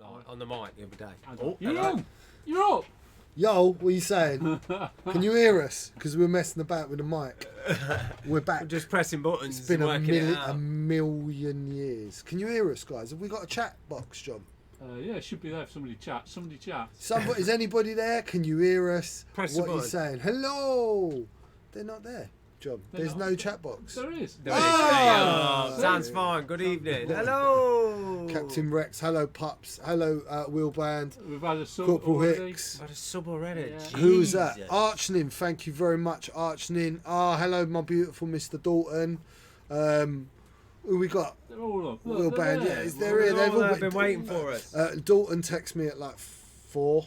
like, on the mic the other day. You're on. You're up. Yo, what are you saying? Can you hear us? Because we're messing about with the mic. We're back. We're just pressing buttons. It's been and a million years. Can you hear us, guys? Have we got a chat box, John? Yeah, it should be there if somebody chats. Somebody chats. Is anybody there? Can you hear us? Press what the are you button. saying? Hello. They're not there, John. They're There's not. no chat box. There is. There it is. Oh! Sounds fine. Good evening. Hello. Captain Rex. Hello, Pups. Hello, Will Band. We've had a sub Corporal already. Hicks. Got a sub already. Yeah. Who's that? Jesus. Archnin. Thank you very much, Archnin. Hello, my beautiful Mr. Dalton. Who we got? They're all up. Will Look, Band. there. Yeah, they're here. They've all been waiting for us. Dalton texted me at like 4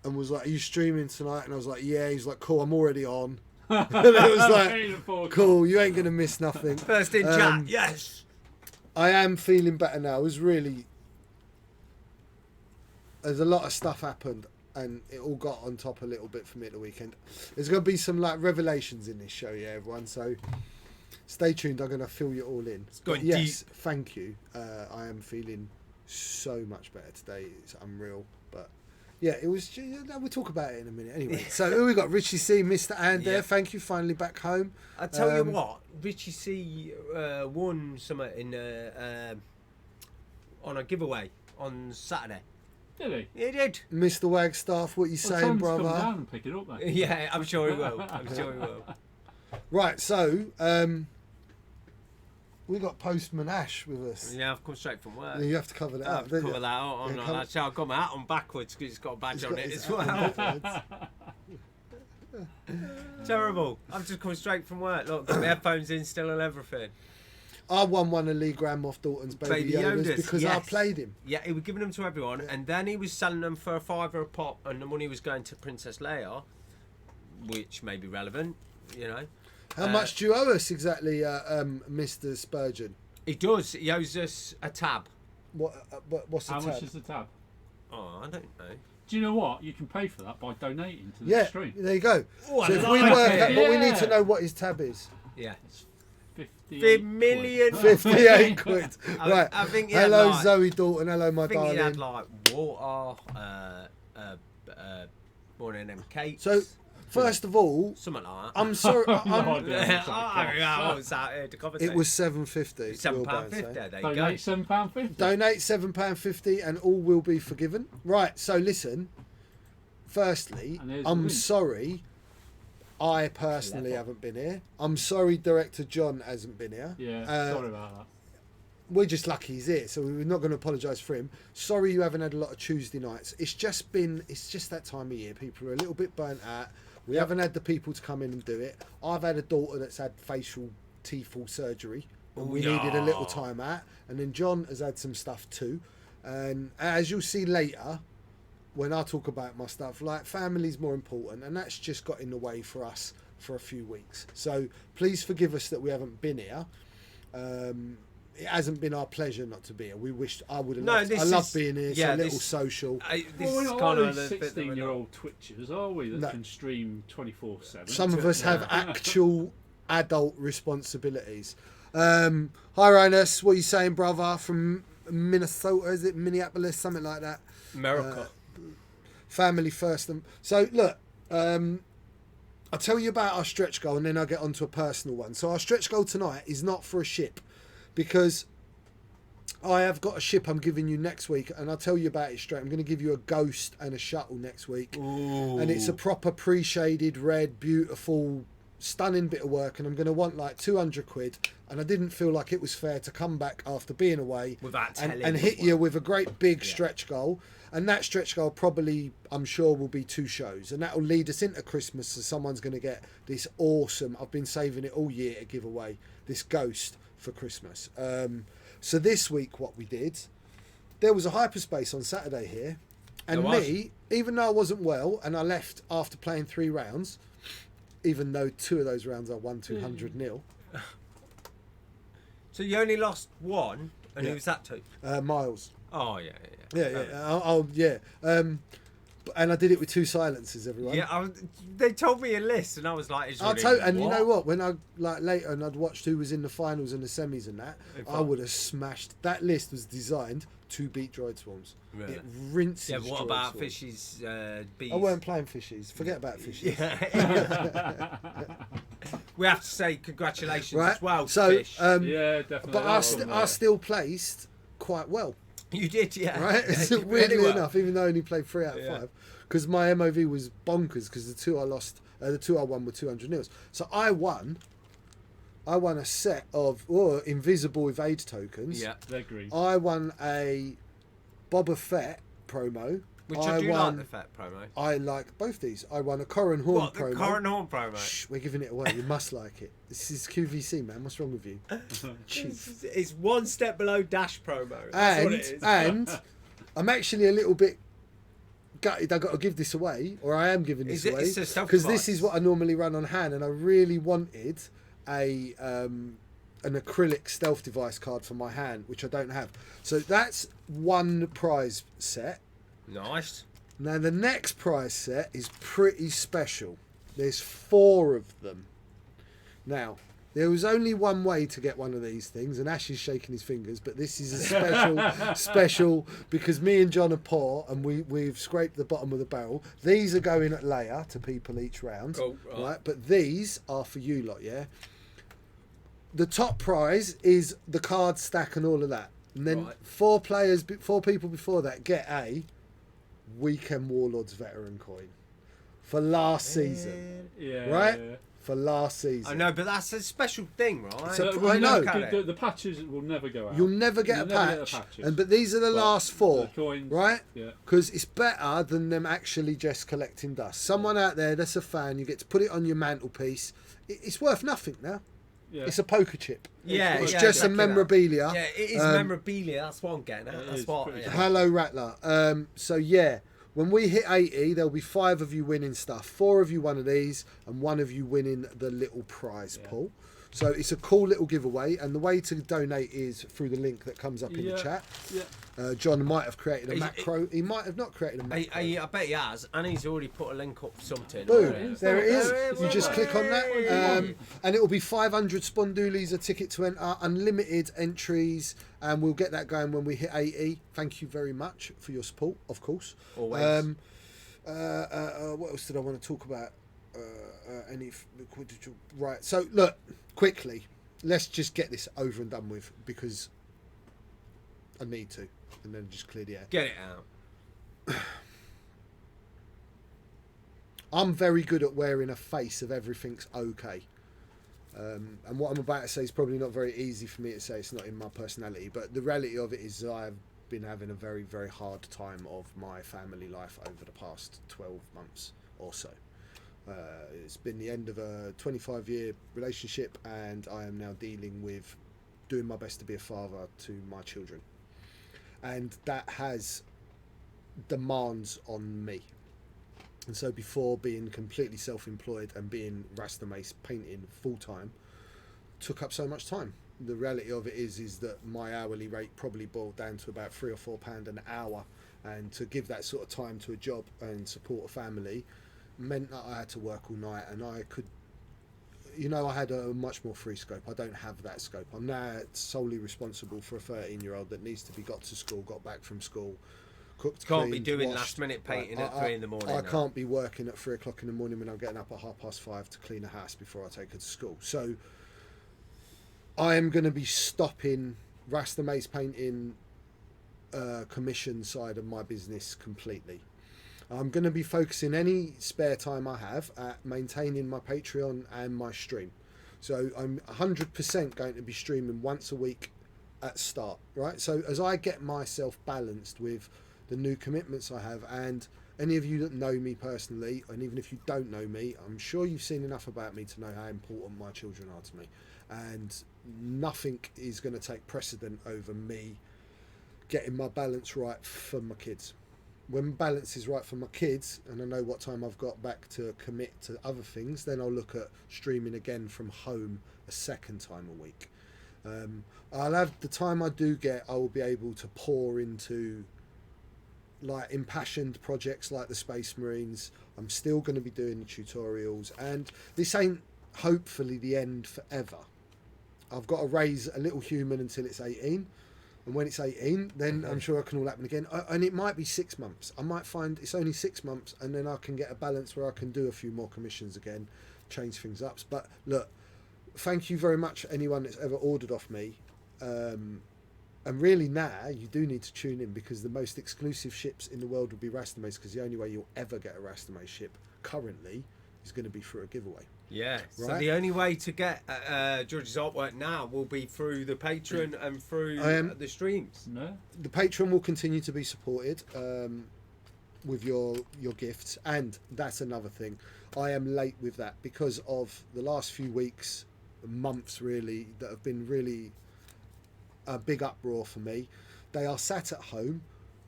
and was like, "Are you streaming tonight?" And I was like, "Yeah." He's like, "Cool, I'm already on." And I was like, "Cool, you ain't gonna miss nothing." First in chat. Yes. I am feeling better now. It was really. There's a lot of stuff happened, and it all got on top a little bit for me at the weekend. There's gonna be some like revelations in this show, yeah, everyone. So stay tuned. I'm gonna fill you all in. going Yes, thank you. I am feeling so much better today. It's unreal. But yeah, it was. We'll talk about it in a minute. Anyway, so who we got? Richie C, Mr. And there. Yeah. Thank you. Finally back home. I tell you what, Richie C won something in on a giveaway on Saturday. Did he? He did. Mr. Wagstaff, what you Well, saying, tell him to brother? come down and pick it up then. Yeah, I'm sure he will. I'm sure he will. Right, so we got Postman Ash with us. Yeah, I've come straight from work. You have to cover that I up. have to don't cover you? that out. I'm Yeah, not cover- allowed to. I've got my hat on backwards because it's got a badge It's on got it his as hat well. backwards. Terrible. I've just come straight from work. Look, got my headphones in still and everything. I won one of Lee Graham off Dalton's Baby Yodas because I yes. played him. Yeah, he was giving them to everyone, and then he was selling them for $5 a pop, and the money was going to Princess Leia, which may be relevant, you know. How much do you owe us exactly, Mr. Spurgeon? He does. He owes us a tab. What's the How tab? much is the tab? Oh, I don't know. Do you know what? You can pay for that by donating to the Yeah, stream. there you go. Oh, so I if we like work it. out, but we need to Yeah. know what his tab is. Yeah. It's 58 $50 million. 58 quid. I- Right. I think he had Hello, like- Zoe Dalton. Hello, my I think he darling. had like water, one of them cakes. So, first of all, something like that. I'm sorry. No I'm, idea. I was out here to commentate. it was £7.50. £7.50. There you go. Donate £7.50. Donate £7.50 and all will be forgiven. Right, so listen. Firstly, And here's the I'm link. sorry. I personally Clever. haven't been here. I'm sorry, Director John hasn't been here. Yeah, sorry about that. We're just lucky he's here, so we're not going to apologise for him. Sorry you haven't had a lot of Tuesday nights. It's just that time of year. People are a little bit burnt out. We haven't had the people to come in and do it. I've had a daughter that's had facial teeth surgery, and we needed a little time out. And then John has had some stuff too. And as you'll see later, when I talk about my stuff, like, family's more important, and that's just got in the way for us for a few weeks. So please forgive us that we haven't been here. It hasn't been our pleasure not to be here. We wished I would have. No, loved, this I love is- being here. yeah, It's a little this- social. This Well, we're is not kind all of these the bit that we're not- 16-year-old twitchers, are we, that No. can stream 24/7? Some of us have actual adult responsibilities. Hi, Rhinus. What are you saying, brother? From Minnesota? Is it Minneapolis? Something like that. America. Family first. So look, I'll tell you about our stretch goal, and then I'll get onto a personal one. So our stretch goal tonight is not for a ship, because I have got a ship I'm giving you next week, and I'll tell you about it straight. I'm going to give you a ghost and a shuttle next week. Ooh. And it's a proper pre-shaded red, beautiful, stunning bit of work, and I'm going to want like 200 quid. And I didn't feel like it was fair to come back after being away Without telling and hit us you what. with a great big stretch goal. And that stretch goal probably, I'm sure, will be 2 shows, and that will lead us into Christmas. So someone's going to get this awesome, I've been saving it all year to give away, this ghost for Christmas. So this week what we did, there was a hyperspace on Saturday here, and There was. me, even though I wasn't well and I left after playing 3 rounds, even though 2 of those rounds I won 200-0, So you only lost one, and Yeah. who was that to? Miles. Oh, yeah. Yeah. And I did it with 2 silencers, everyone. Yeah, they told me a list, and I was like, And you know what? When I like later and I'd watched who was in the finals and the semis and that, I would have smashed. That list was designed to beat droid swarms. Really? It rinses. Yeah, what droid about swarms. fishies, bees? I weren't playing fishies. Forget about fishies. Yeah. We have to say congratulations Right. as well, So, Fish. Yeah, definitely. but I still placed quite well. You did, yeah. Right? Yeah, you did Weirdly really well. enough, even though I only played 3 out of 5, because my MOV was bonkers because the 2 I lost, the 2 I won were 200 nils. So I won a set of invisible evade tokens. Yeah. They're green. I won a Boba Fett promo. Which I do like the Fett promo. I like both these. I won a Corran Horn What, the promo. Corran Horn promo? Shh, we're giving it away. You must like it. This is QVC, man. What's wrong with you? Cheap. It's one step below Dash promo. That's what it is. And I'm actually a little bit gutted. I got to give this away, or I am giving this away, It's a because this self-advice. is what I normally run on hand, and I really wanted a an acrylic stealth device card for my hand, which I don't have. So that's one prize set. Nice. Now the next prize set is pretty special. There's 4 of them. Now, there was only one way to get one of these things, and Ash is shaking his fingers, but this is a special because me and John are poor and we've scraped the bottom of the barrel. These are going at layer to people each round. Cool, right. But these are for you lot, yeah? The top prize is the card stack and all of that. And then Right. 4 people before that get a Weekend Warlords veteran coin for last season. Yeah. Right? Yeah. For last season. I know, but that's a special thing, right? So- But we'll I know. never- The patches will never go out. You'll never get You'll a never get patch. the patches. But these are the last 4. The coins, right? Yeah. Because it's better than them actually just collecting dust. Someone out there that's a fan, you get to put it on your mantelpiece. It's worth nothing now. Yeah. It's a poker chip. Yeah, It's yeah, just exactly a memorabilia. Yeah, it is memorabilia. That's what I'm getting at. It That's is what. pretty Yeah. Hello, Rattler. So yeah, when we hit 80, there'll be 5 of you winning stuff. 4 of you one of these, and 1 of you winning the little prize pool. So it's a cool little giveaway, and the way to donate is through the link that comes up in the chat. Yeah. John might have created a He- macro. He might have not created a macro. I bet he has, and he's already put a link up something. Boom! There it is. There You just click on that, is. and it will be 500 Spondoolies, a ticket to enter, unlimited entries, and we'll get that going when we hit 80. Thank you very much for your support, of course. Always. What else did I want to talk about? Right. So look, quickly, let's just get this over and done with because I need to, and then just clear the air. Get it out. I'm very good at wearing a face of everything's okay. And what I'm about to say is probably not very easy for me to say. It's not in my personality. But the reality of it is I've been having a very, very hard time of my family life over the past 12 months or so. It's been the end of a 25-year relationship, and I am now dealing with doing my best to be a father to my children. And that has demands on me. And so before being completely self-employed and being Rasta Maice painting full-time took up so much time. The reality of it is that my hourly rate probably boiled down to about £3 or £4 an hour, and to give that sort of time to a job and support a family meant that I had to work all night, and I could, I had a much more free scope. I don't have that scope. I'm now solely responsible for a 13-year-old that needs to be got to school, got back from school, cooked, Can't cleaned, be doing washed. last minute painting Right, at 3 in the morning. I now. can't be working at 3 o'clock in the morning when I'm getting up at 5:30 to clean a house before I take her to school. So I am going to be stopping Rasta Maice painting commission side of my business completely. I'm going to be focusing any spare time I have at maintaining my Patreon and my stream. So I'm 100% going to be streaming once a week at start, right? So as I get myself balanced with the new commitments I have, and any of you that know me personally, and even if you don't know me, I'm sure you've seen enough about me to know how important my children are to me. And nothing is going to take precedent over me getting my balance right for my kids. When balance is right for my kids, and I know what time I've got back to commit to other things, then I'll look at streaming again from home a second time a week. I'll have the time I do get, I will be able to pour into like impassioned projects like the Space Marines. I'm still going to be doing the tutorials, and this ain't hopefully the end forever. I've got to raise a little human until it's 18, and when it's 18, then I'm sure it can all happen again. And it might be 6 months. I might find it's only 6 months, and then I can get a balance where I can do a few more commissions again, change things up. But look, thank you very much, anyone that's ever ordered off me. And really now you do need to tune in, because the most exclusive ships in the world will be Rasta Maice, because the only way you'll ever get a Rasta Maice ship currently is going to be through a giveaway. Yeah. Right. So the only way to get George's artwork now will be through the Patreon and through the streams. No. The Patreon will continue to be supported with your gifts, and that's another thing. I am late with that because of the last few weeks, months really, that have been really a big uproar for me. They are sat at home.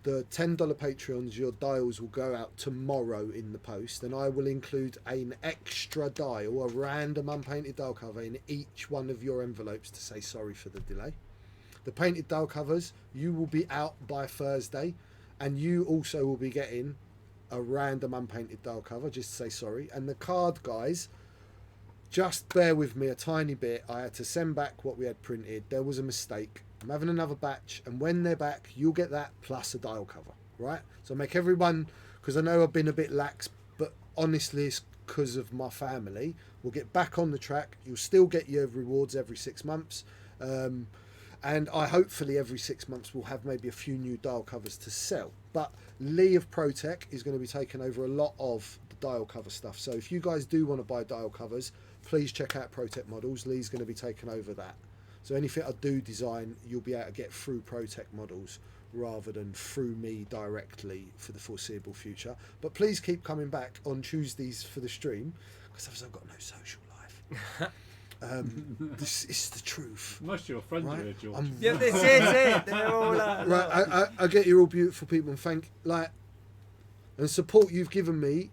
The $10 Patreons, your dials will go out tomorrow in the post, and I will include an extra dial, a random unpainted dial cover in each one of your envelopes to say sorry for the delay. The painted dial covers, you will be out by Thursday, and you also will be getting a random unpainted dial cover just to say sorry. And the card guys, just bear with me a tiny bit. I had to send back what we had printed. There was a mistake. I'm having another batch, and when they're back, you'll get that plus a dial cover, right? So make everyone, because I know I've been a bit lax, but honestly it's because of my family. We'll get back on the track. You'll still get your rewards every 6 months, and I hopefully every 6 months will have maybe a few new dial covers to sell. But Lee of ProTech is going to be taking over a lot of the dial cover stuff. So if you guys do want to buy dial covers, please check out ProTech Models. Lee's going to be taking over that. So anything I do design, you'll be able to get through ProTech Models rather than through me directly for the foreseeable future. But please keep coming back on Tuesdays for the stream, because I've got no social life. This is the truth. Most of your friends Right? are here, George. Yeah, this is it. They're all Right, I get you're all beautiful people, and and support you've given me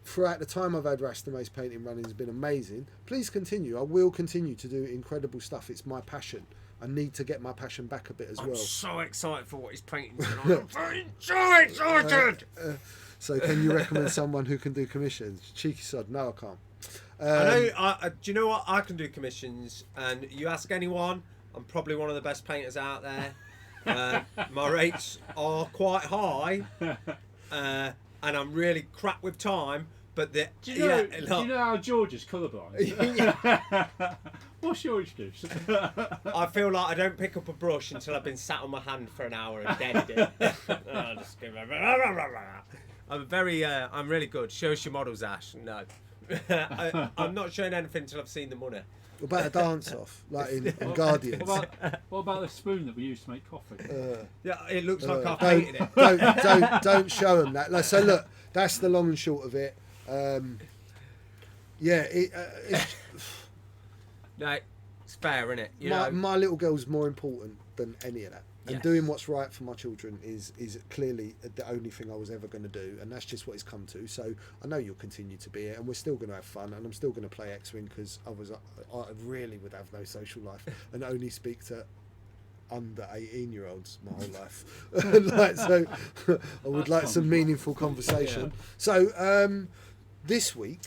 throughout the time I've had Rasta Maice painting running has been amazing. Please continue. I will continue to do incredible stuff. It's my passion. I need to get my passion back a bit as well. I'm so excited for what he's painting tonight. I'm so excited. So can you recommend someone who can do commissions? Cheeky sod. No, I can't. I know. Do you know what? I can do commissions, and you ask anyone, I'm probably one of the best painters out there. My rates are quite high, and I'm really crap with time. But Do you know how George is colourblind? What's your excuse? I feel like I don't pick up a brush until I've been sat on my hand for an hour and deaded it. I'm really good. Show us your models, Ash. No. I'm not showing anything until I've seen the money. What about a dance off, like in Guardians? What about the spoon that we used to make coffee? Yeah, it looks like I've painted it. Don't show them that. So look, that's the long and short of it. It's, No, it's fair, isn't it? my little girl's more important than any of that. And Yes. doing what's right for my children is clearly the only thing I was ever going to do, and that's just what it's come to. So I know you'll continue to be here, and we're still going to have fun, and I'm still going to play X-Wing, because I really would have no social life and only speak to under 18-year-olds my whole life. So I would like some meaningful conversation. Yeah. So this week,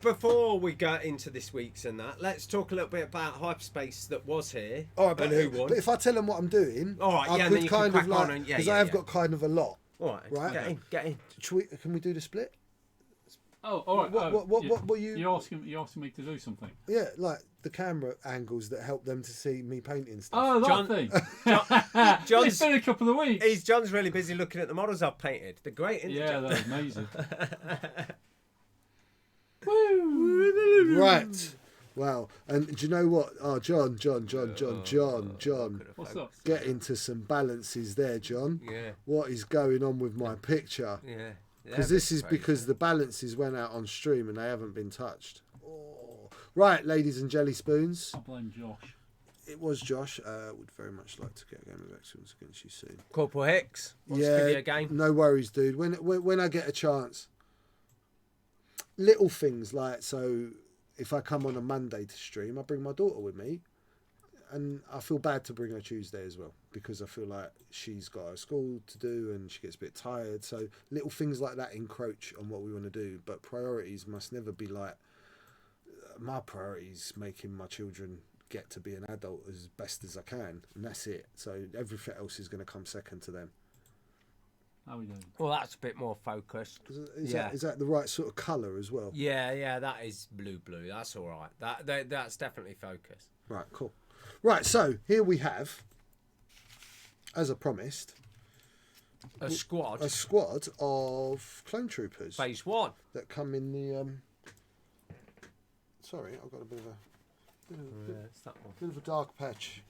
Before we go into this week's and that, let's talk a little bit about Hyperspace that was here. all right, but and who won. if I tell them what I'm doing, All right, I yeah, and could then you can kind crack of on like, and- because I have got kind of a lot. All right, Right. get in. Can we do the split? Oh, all right. What were you? You're asking me to do something. Yeah, like the camera angles that help them to see me painting stuff. Oh, that John- thing. John's- It's been a couple of weeks. John's really busy looking at the models I've painted. They're great, isn't Yeah, they, they're amazing. John? Right. Wow. And do you know what? Oh, John. What's up? Get into some balances there, John. Yeah, What is going on with my picture? yeah. Because this is because the balances went out on stream and they haven't been touched. Oh. Right, ladies and jelly spoons. I blame Josh. It was Josh. Would very much like to get a game of excellence against you soon. Corporal Hicks wants to give you a game. No worries, dude. When I get a chance, little things like, so if I come on a Monday to stream, I bring my daughter with me, I feel bad to bring her Tuesday as well, because I feel like she's got her school to do and she gets a bit tired. So little things like that encroach on what we want to do. But priorities must never be like, my priorities making my children get to be an adult as best as I can, and that's it. So everything else is going to come second to them. How are we doing? Well, that's a bit more focused. Is that the right sort of colour as well? Yeah, that is blue. That's all right. That's definitely focused. Right, cool. Right, so here we have, as I promised, A squad of clone troopers phase 1 that come in the. Sorry, I've got a bit of a dark patch.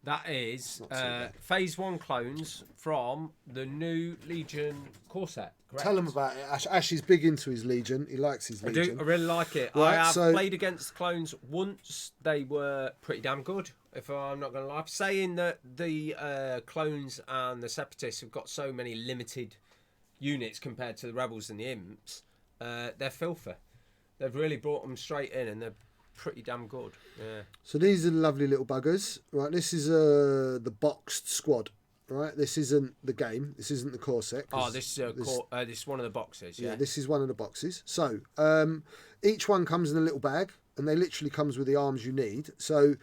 That is Not too bad. phase 1 clones from the new Legion core set. Correct? Tell him about it. Ash is big into his Legion. He likes his I Legion. do. I really like it. Right, I have so- played against clones once. They were pretty damn good, if I'm not going to lie. Saying that the clones and the separatists have got so many limited units compared to the rebels and the imps, they're filthy. They've really brought them straight in, and they're pretty damn good. Yeah. So these are the lovely little buggers. Right, this is the boxed squad. Right, this isn't the game. This isn't the core set. Oh, this is one of the boxes. Yeah. Yeah, this is one of the boxes. So each one comes in a little bag, and they literally comes with the arms you need. So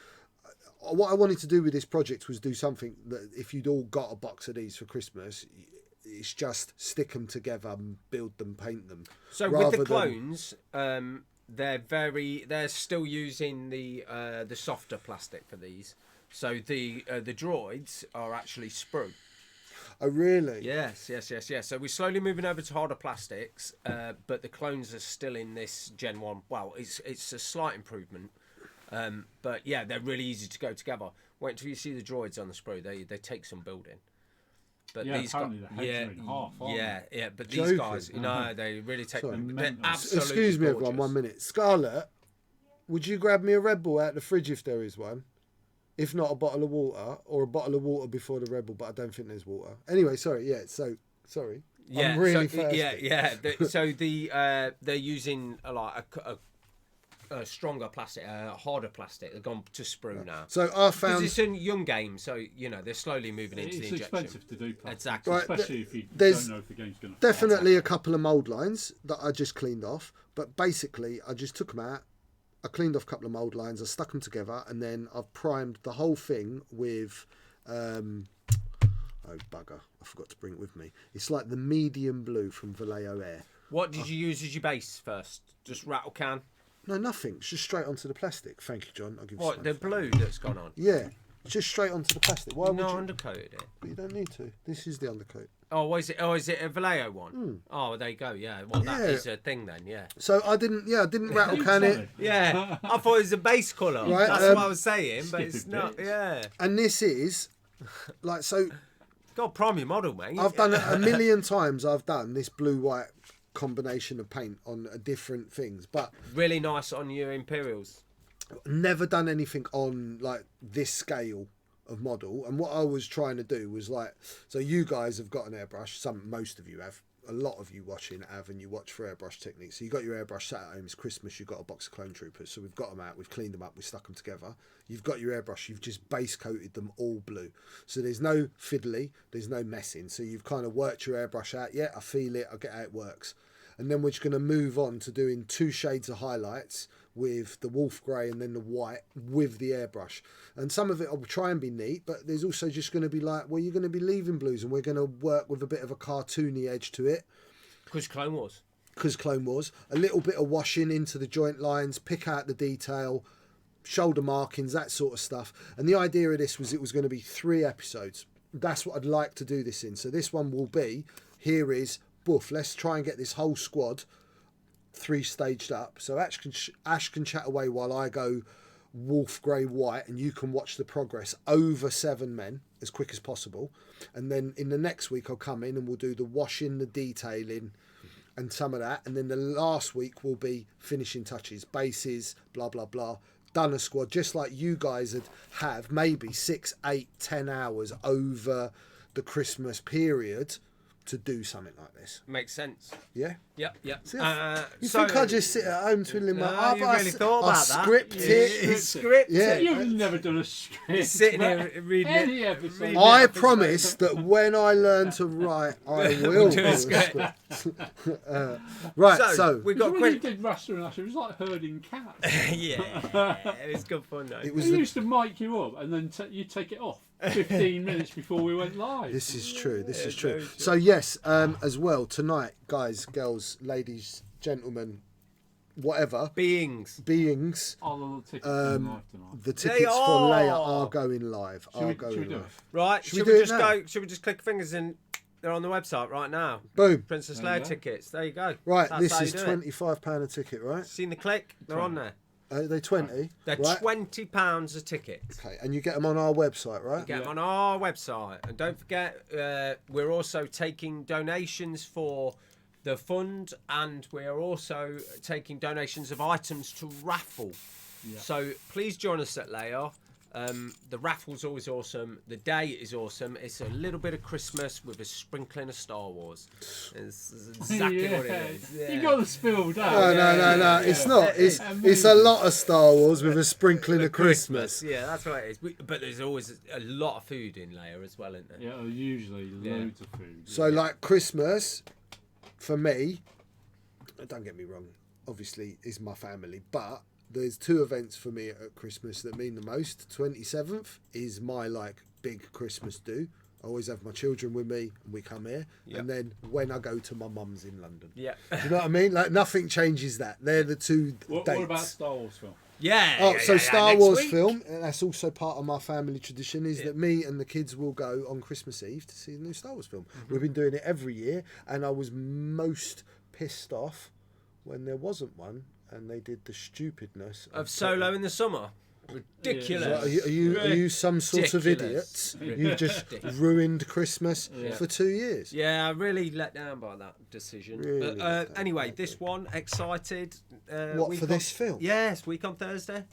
what I wanted to do with this project was do something that if you'd all got a box of these for Christmas, it's just stick them together and build them, paint them. So with the clones, they're still using the softer plastic for these. So the droids are actually sprue. Oh really? Yes. So we're slowly moving over to harder plastics, but the clones are still in this Gen 1. Well, it's a slight improvement. But yeah, they're really easy to go together. Wait until you see the droids on the sprue. They take some building. But Yeah, these guys, apparently the heads are in half, aren't yeah. But Joking. these guys, they really take Sorry. them. They're Mental. absolutely Excuse me, gorgeous. everyone. 1 minute. Scarlett, would you grab me a Red Bull out of the fridge if there is one? If not, a bottle of water, or a bottle of water before the Red Bull, but I don't think there's water. Anyway, sorry. Yeah. So sorry. Yeah, I'm really so, thirsty. So they're using a stronger plastic, a harder plastic. They've gone to sprue now. So I Because found it's a young game, so they're slowly moving into It's the injection. expensive to do plastic, Exactly. Right, especially if you there's don't know if the game's going to. definitely a couple of mould lines that I just cleaned off, but basically I just took them out. I cleaned off a couple of mould lines, I stuck them together, and then I've primed the whole thing with oh bugger, I forgot to bring it with me. It's like the medium blue from Vallejo Air. What did you use as your base first? Just rattle can? No, nothing. It's just straight onto the plastic. Thank you, John. I'll give you What, some. the blue that's gone on? Yeah, just straight onto the plastic. Why would No, you? undercoated it. But you don't need to. This is the undercoat. Oh, is it a Vallejo one? Oh, there you go. Yeah. Well, that Yeah. is a thing then. Yeah. So I didn't rattle can it. Yeah. I thought it was a base colour. Right, That's what I was saying, but it's Skipping not. bits. Yeah. And this is like so. Got to prime your model, mate. I've done it a million times. I've done this blue-white combination of paint on different things, but Really nice on your Imperials. never done anything on like this scale of model. And what I was trying to do was like, so you guys have got an airbrush. Most of you have. A lot of you watching have, and you watch for airbrush techniques. So you got your airbrush sat at home. It's Christmas. You've got a box of clone troopers. So we've got them out. We've cleaned them up. We've stuck them together. You've got your airbrush. You've just base coated them all blue. So there's no fiddly. There's no messing. So you've kind of worked your airbrush out. Yeah, I feel it. I get how it works. And then we're just going to move on to doing 2 shades of highlights with the wolf grey and then the white with the airbrush. And some of it will try and be neat, but there's also just going to be like, well, you're going to be leaving blues, and we're going to work with a bit of a cartoony edge to it. Because Clone Wars. Because Clone Wars. A little bit of washing into the joint lines, pick out the detail, shoulder markings, that sort of stuff. And the idea of this was it was going to be 3 episodes. That's what I'd like to do this in. So this one will be, here is, boof, let's try and get this whole squad 3 staged up. So Ash can chat away while I go wolf grey white, and you can watch the progress over 7 men as quick as possible. And then in the next week I'll come in and we'll do the washing, the detailing and some of that. And then the last week will be finishing touches, bases, blah blah blah. Done a squad just like you guys have maybe 6, 8, 10 hours over the Christmas period to do something like this. Makes sense. Yeah. Yep. See, you think I just sit at home twiddling my thumbs? You really thought about that. Script it. Script Yeah. it. You've never done a script. He's sitting here reading Any it. episode. reading I it. promise that when I learn to write, I will Do do a a script. script. Right, so we've got When you quick. did Rasta and Asher, it was like herding cats. Yeah, it was good fun though. it We was the used to mic you up and then you take it off 15 minutes before we went live. This is true. This is Yeah, true. very true. So yes, as well tonight, guys, girls, ladies, gentlemen, whatever beings. beings, All the little tickets in live tonight. the tickets for are. Leia are going live. Should we do it? Right, Should we should do we it just now? go? Should we just click fingers and they're on the website right now? Boom. Princess There you Leia go. tickets. There you go. Right, That's this how you is do it. £25 a ticket, right? Seen the click? They're on there. Are they 20? They're right? £20 a ticket. Okay, and you get them on our website, right? Get them on our website, and don't forget we're also taking donations for the fund, and we are also taking donations of items to raffle. Yeah. So please join us at Leia. The raffle's always awesome. The day is awesome. It's a little bit of Christmas with a sprinkling of Star Wars. It's exactly what it is. Yeah. You got the spilled out. No, Yeah, no. It's not. It's a lot of Star Wars with a sprinkling of Christmas. Yeah, that's what it is. But there's always a lot of food in Leia as well, isn't there? Yeah, usually loads of food. So, like Christmas, for me, don't get me wrong, obviously is my family, but there's two events for me at Christmas that mean the most. 27th is my like big Christmas do. I always have my children with me and we come here. Yep. And then when I go to my mum's in London. Yeah. Do you know what I mean? Like nothing changes that. They're the two What dates. about Star Wars film? Yeah. Oh, yeah, so yeah, Star next Wars week. film, and that's also part of my family tradition, is that me and the kids will go on Christmas Eve to see the new Star Wars film. We've been doing it every year, and I was most pissed off when there wasn't one, and they did the stupidness Of Solo in the summer. Ridiculous. So are you some sort of Ridiculous. idiots? You've just ruined Christmas for 2 years. Yeah, really let down by that decision. Really But let down. anyway, this one, excited. What, week for this film? Yes, week on Thursday.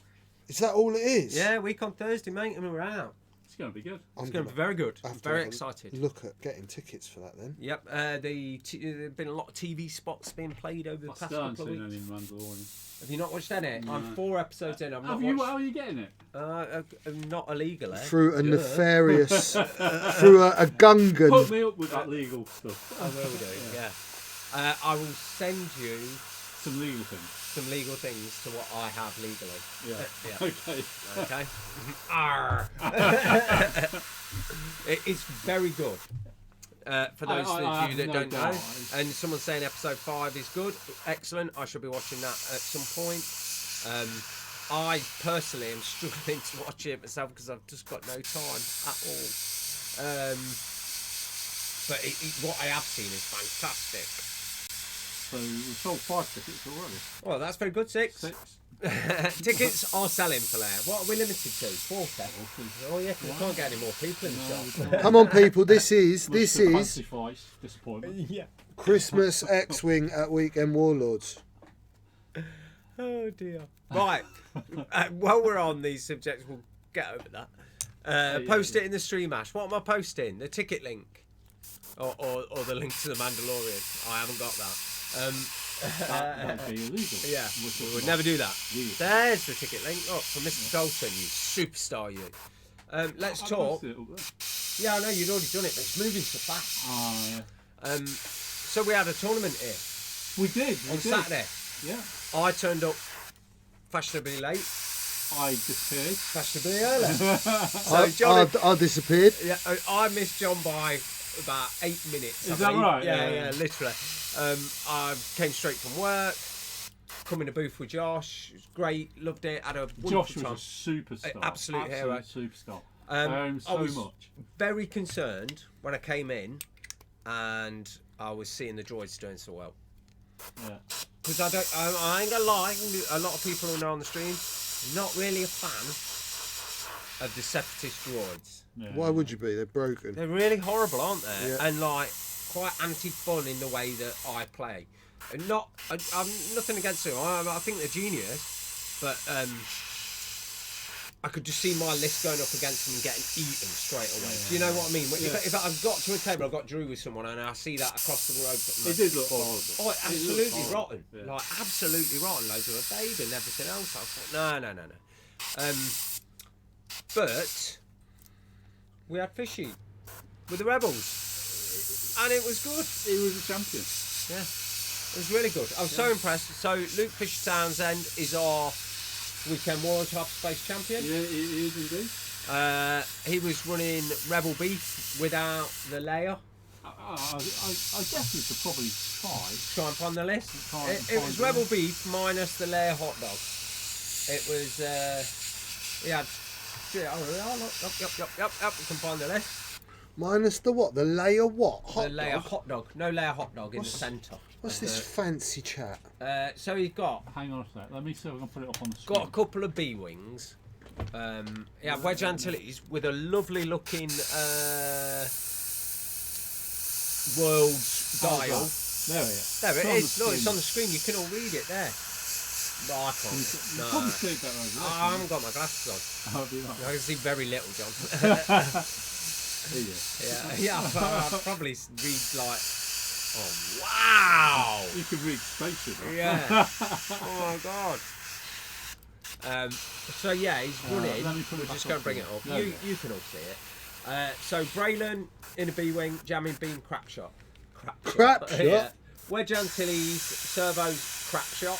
Is that all it is? Yeah, week on Thursday, mate, and we're out. It's going to be good. It's going to be very good. I I'm have to very have a excited. Look at getting tickets for that then. Yep, there've been a lot of TV spots being played over the I past still haven't couple of seen weeks. any Mandalorian. Have you not watched any? I'm 4 episodes in. I've not Have you? watched. How are you getting it? Not illegally. Through a Duh. nefarious, through a Put Gungan. me up with that legal stuff. I will do. Yeah. I will send you Some legal things. some legal things to what I have legally. Yeah. Yeah. Okay. Okay. Arr. It's very good. For those I of you have that no don't doubt. know, and someone's saying episode 5 is good, excellent. I shall be watching that at some point. I personally am struggling to watch it myself because I've just got no time at all. But what I have seen is fantastic. So we've sold 5 tickets already. Well, that's very good. 6. 6. Tickets are selling for there. What are we limited to? 40. Oh yeah, 'cause we can't get any more people in the shop. Come on, people! This is Fancy Fights, disappointment. Yeah. Christmas X-wing at Weekend Warlords. Oh dear. Right. While we're on these subjects, we'll get over that. Post it in the stream, Ash. What am I posting? The ticket link, or the link to the Mandalorian? I haven't got that. That'd be illegal. Yeah, Which we is would not never do that. legal. There's the ticket link. Look, from Mr. Dalton, you superstar, you. Let's I talk. posted it up there. Yeah, I know you'd already done it, but it's moving so fast. Ah, yeah. So we had a tournament here We did. on Saturday. Yeah. I turned up fashionably late, I disappeared. fashionably early. So John, I disappeared. yeah, I missed John by about 8 minutes. I Is that believe. right? Yeah, Yeah, yeah, yeah. literally. I came straight from work, come in the booth with Josh. It was great, loved it. Had a Josh wonderful was time. a superstar. Absolute hero. superstar. I So was much. very concerned when I came in, and I was seeing the droids doing so well. Yeah. Because I ain't gonna lie, a lot of people who know on the stream, not really a fan of the separatist droids. Yeah. Why would you be? They're broken. They're really horrible, aren't they? Yeah. And like quite anti-fun in the way that I play. And I'm nothing against them. I think they're genius, but I could just see my list going up against them and getting eaten straight away. Do you know what I mean? If I've got to a table, I've got Drew with someone, and I see that across the road. It did look horrible. Oh, absolutely rotten. Yeah. Like, absolutely rotten. Loads of a babe and everything else. I thought, no. But we had fishy with the Rebels, and it was good. He was a champion. Yeah, it was really good. I was so impressed. So Luke Fisher Townsend is our weekend World Half Space champion. Yeah, he is indeed. He was running Rebel Beef without the layer. I definitely could probably Try and find the list. Try and It find was the Rebel Beef minus the layer hot dog. It was. He had. Yep. We can find the list. Minus the what? The layer what? Hot The layer dog? hot dog. No layer hot dog in the centre. What's this fancy chat? So he's got Hang on a sec. Let me see if I can put it up on the screen. got a couple of B wings. Yeah, wedge Antilles with a lovely looking world dial. There it is. There it on is. the Look, it's screen. on the screen. You can all read it there. No, I can't. You No. probably see it better over there. I haven't got my glasses on. I'll be right. I can see very little, John. There you go. yeah. I'll probably read like. Oh wow! You can read spaceship. Yeah. Oh my god. So yeah, he's running. let me put it We're back just going up to bring it for up. you. You, There you can all see it. So Braylon in a B wing, jamming beam, crap shot. Crap shot? Yeah. Wedge Antilles, servos, crap shot.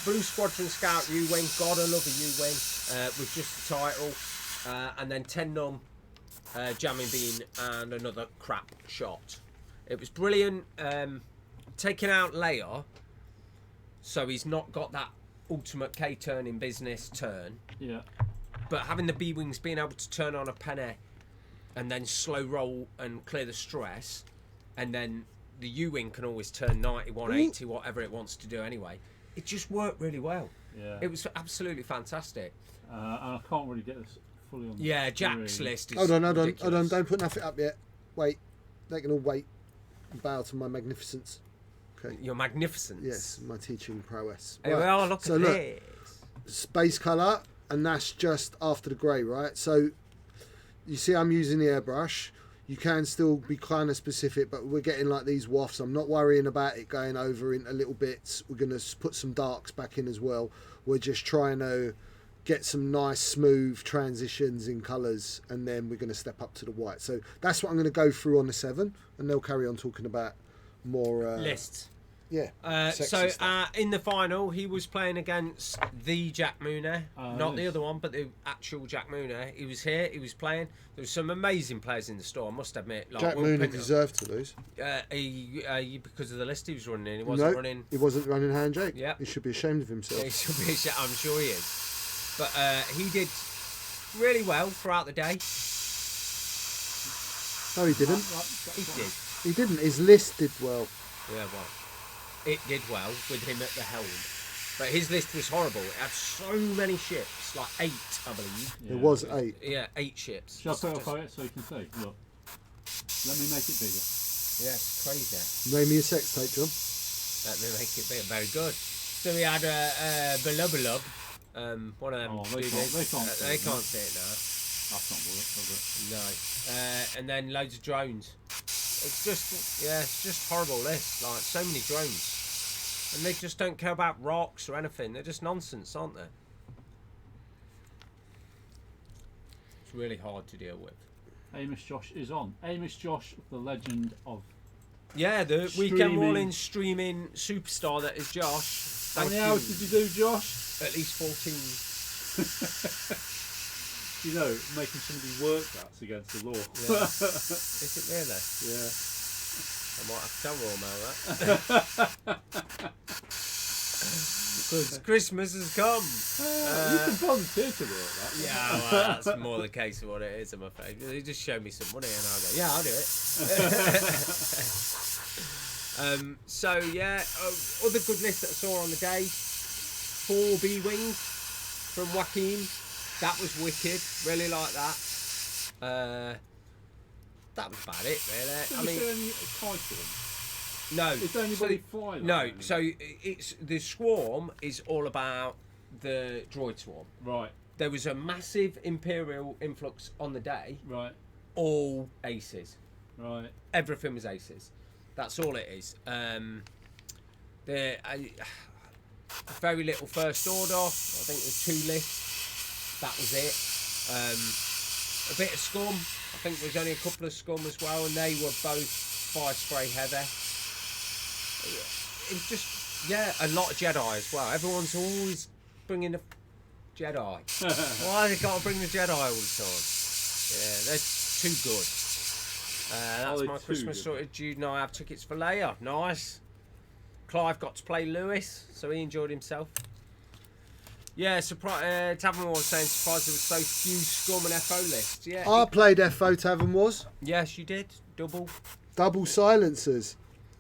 Blue Squadron Scout U wing. God, I love a U wing with just the title. And then 10 num, jamming beam, and another crap shot. It was brilliant. Taking out Leia, so he's not got that ultimate K turn in business turn. Yeah. But having the B wings being able to turn on a penny and then slow roll and clear the stress, and then the U wing can always turn 90, 180, whatever it wants to do anyway. It just worked really well. Yeah. It was absolutely fantastic. And I can't really get this fully on. the Yeah, Jack's screen. list is Hold on. ridiculous. Don't put nothing up yet. Wait. They can all wait. Bow to my magnificence. Okay. Your magnificence. Yes, my teaching prowess. Here we are, look at this. Space colour, and that's just after the grey, right? So you see I'm using the airbrush. You can still be kind of specific, but we're getting like these wafts. I'm not worrying about it going over into little bits. We're going to put some darks back in as well. We're just trying to get some nice smooth transitions in colours, and then we're going to step up to the white. So that's what I'm going to go through on the 7, and they'll carry on talking about more Lists. Yeah. So sexy stuff. in the final, he was playing against the Jack Mooner, not the yes. other one, but the actual Jack Mooner. He was here. He was playing. There was some amazing players in the store. I must admit. Like Jack Will Mooney Pinto. deserved to lose. Because of the list he was running. He wasn't running. He wasn't running hand Jake. Yeah. He should be ashamed of himself. He should be. I'm sure he is. But he did really well throughout the day. No, he didn't. He did. He didn't. His list did well. Yeah, well, it did well with him at the helm. But his list was horrible. It had so many ships, like 8, I believe. There was 8. Yeah, 8 ships. Shall I put it up on it so you can see? Look. Let me make it bigger. Yeah, it's crazy. Name me a sex tape, John. Let me make it big. Very good. So we had Belub. One of them. Oh, they dudes. can't see They it, no. can't see it now. That's not work, does it? No. And then loads of drones. It's just horrible list. Like so many drones. And they just don't care about rocks or anything. They're just nonsense, aren't they? It's really hard to deal with. Amish Josh is on. Amish Josh, the legend of. Yeah, the Streaming. weekend rolling streaming superstar that is Josh. How Thank many you. hours did you do, Josh? At least 14. You know, making somebody work that's against the law. Yeah. Is it really? Yeah. I might have to tell Raw about that. Because Christmas has come. You can volunteer to work that. Yeah, well, that's more the case of what it is, I'm afraid. They just show me some money and I'll go, yeah, I'll do it. So, yeah, other good list that I saw on the day. 4 B-Wings from Joaquin. That was wicked. Really like that. That was about it, really. Did you see any title? No. Is there anybody flying? No, so it's the swarm is all about the droid swarm. Right. there was a massive Imperial influx on the day. Right. All aces. Right. Everything was aces. That's all it is. Very little first order. I think there's 2 lists. That was it. A bit of scum. I think there was only a couple of scum as well, and they were both fire spray heavy. It was just, a lot of Jedi as well. Everyone's always bringing the Jedi. Why have they got to bring the Jedi all the time? Yeah, they're too good. That's my Christmas sorted. Jude and I have tickets for Leia. Nice. Clive got to play Lewis, so he enjoyed himself. Yeah, Tavern was saying surprised there was so few scum and FO lists. Yeah, I played FO Tavern Wars. Yes, you did. Double silencers.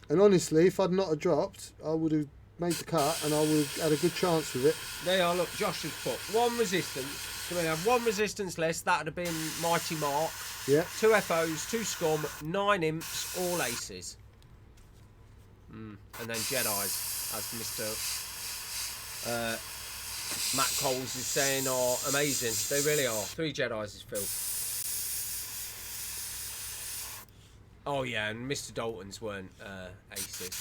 And honestly, if I'd not have dropped, I would have made the cut and I would have had a good chance with it. There you are, look, Josh has put 1 resistance. So we have 1 resistance list, that would have been Mighty Mark. Yeah. 2 FOs, 2 scum, 9 imps, all aces. And then Jedis, as Mr. Matt Coles is saying, are amazing. They really are. 3 Jedis is Phil. Oh yeah, and Mr. Dalton's weren't aces.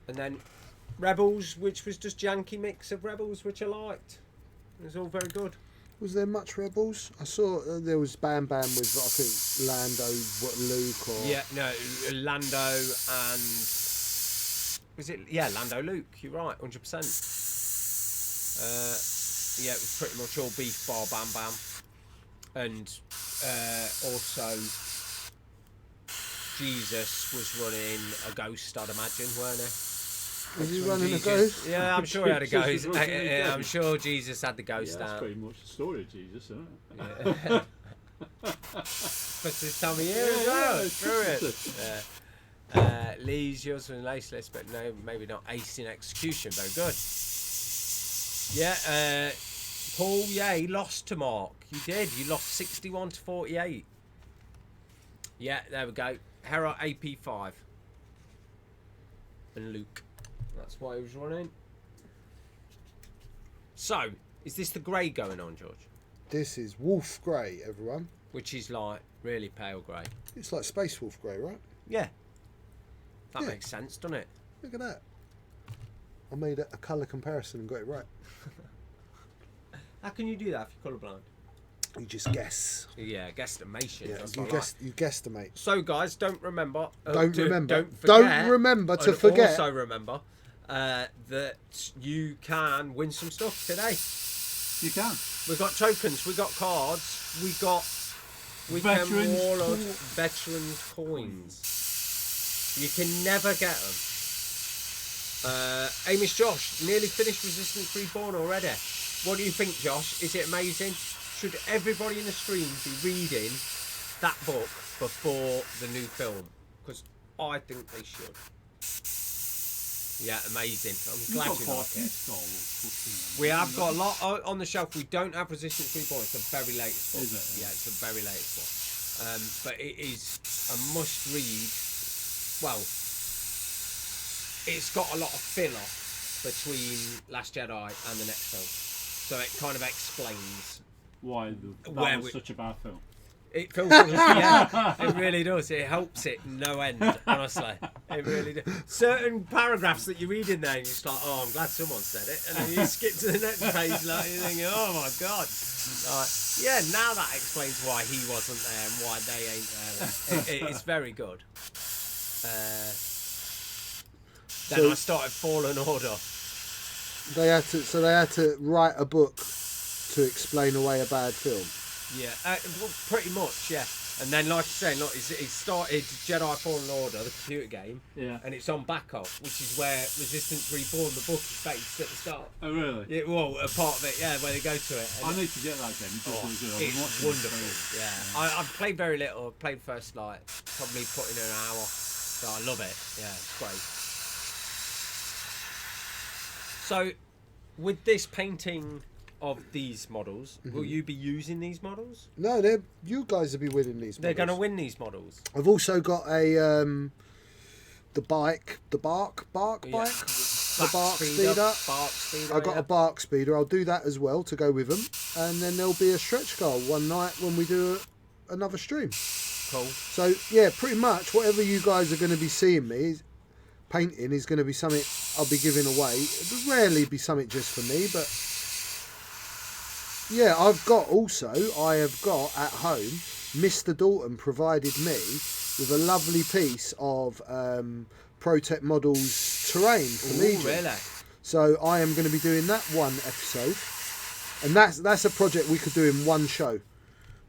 And then Rebels, which was just janky mix of Rebels, which I liked. It was all very good. Was there much Rebels? I saw there was Bam Bam with, I think, Lando, Luke, or... Yeah, no, Lando and... Was it? Yeah, Lando Luke, you're right, 100%. Yeah, it was pretty much all beef bar Bam Bam. And also... Jesus was running a ghost, I'd imagine, weren't he? Was he running a ghost? Yeah, I'm sure he had a ghost. I'm sure Jesus had the ghost That's out. pretty much the story of Jesus, isn't it? Yeah. But this time of year as well. Screw it. Lee's yours from Lace list, but no, maybe not ace in execution. Very good. Yeah, Paul, he lost to Mark. You did. You lost 61 to 48. Yeah, there we go. Hera AP5. And Luke. That's why he was running. So, is this the grey going on, George? This is Wolf Grey, everyone. Which is like really pale grey. It's like Space Wolf Grey, right? Yeah. That makes sense, doesn't it? Look at that. I made a colour comparison and got it right. How can you do that if you're colourblind? You just guess. Yeah, guesstimation. Yeah, that's you what I guess. You guesstimate. So, guys, don't remember. Don't remember. Don't forget. Don't remember to forget. Also remember that you can win some stuff today. You can. We've got tokens. We got cards. We got Veterans Warlord veteran coins. You can never get them. Amish Josh nearly finished Resistance Reborn already. What do you think, Josh? Is it amazing? Should everybody in the stream be reading that book before the new film? Because I think they should. Yeah, amazing. I'm glad you like it. We have got a lot on the shelf. We don't have Resistance Reborn. It's the very latest book. Is it? Yeah, it's the very latest one. But it is a must-read. Well, it's got a lot of filler between Last Jedi and the next film, so it kind of explains why that was such a bad film. It feels, yeah, it really does. It helps it no end, honestly. It really does. Certain paragraphs that you read in there, and you're just like, oh, I'm glad someone said it. And then you skip to the next page, like, you're thinking, oh my God. Yeah, now that explains why he wasn't there and why they ain't there. It's very good. Then I started Fallen Order. They had to write a book to explain away a bad film. Yeah, well, pretty much, yeah. And then, like I say, look, it started Jedi Fallen Order, the computer game, and it's on backup, which is where Resistance Reborn, the book, is based at the start. Oh, really? Yeah, well, a part of it, yeah, where they go to it. I need to get that game. It's wonderful, yeah. I've played very little. I've played first, like, probably put in an hour. So I love it. Yeah, it's great. So, with this painting of these models, will you be using these models? No, you guys will be winning these models. They're going to win these models. I've also got a the bark bike. the bark speeder. Bark speeder. I got a bark speeder. I'll do that as well to go with them, and then there'll be a stretch goal one night when we do another stream. Cool. So yeah, pretty much whatever you guys are going to be seeing me painting is going to be something I'll be giving away. It'll rarely be something just for me, but yeah, I have got at home. Mr. Dalton provided me with a lovely piece of ProTech Models terrain for Legion. Really? So I am going to be doing that one episode, and that's a project we could do in one show.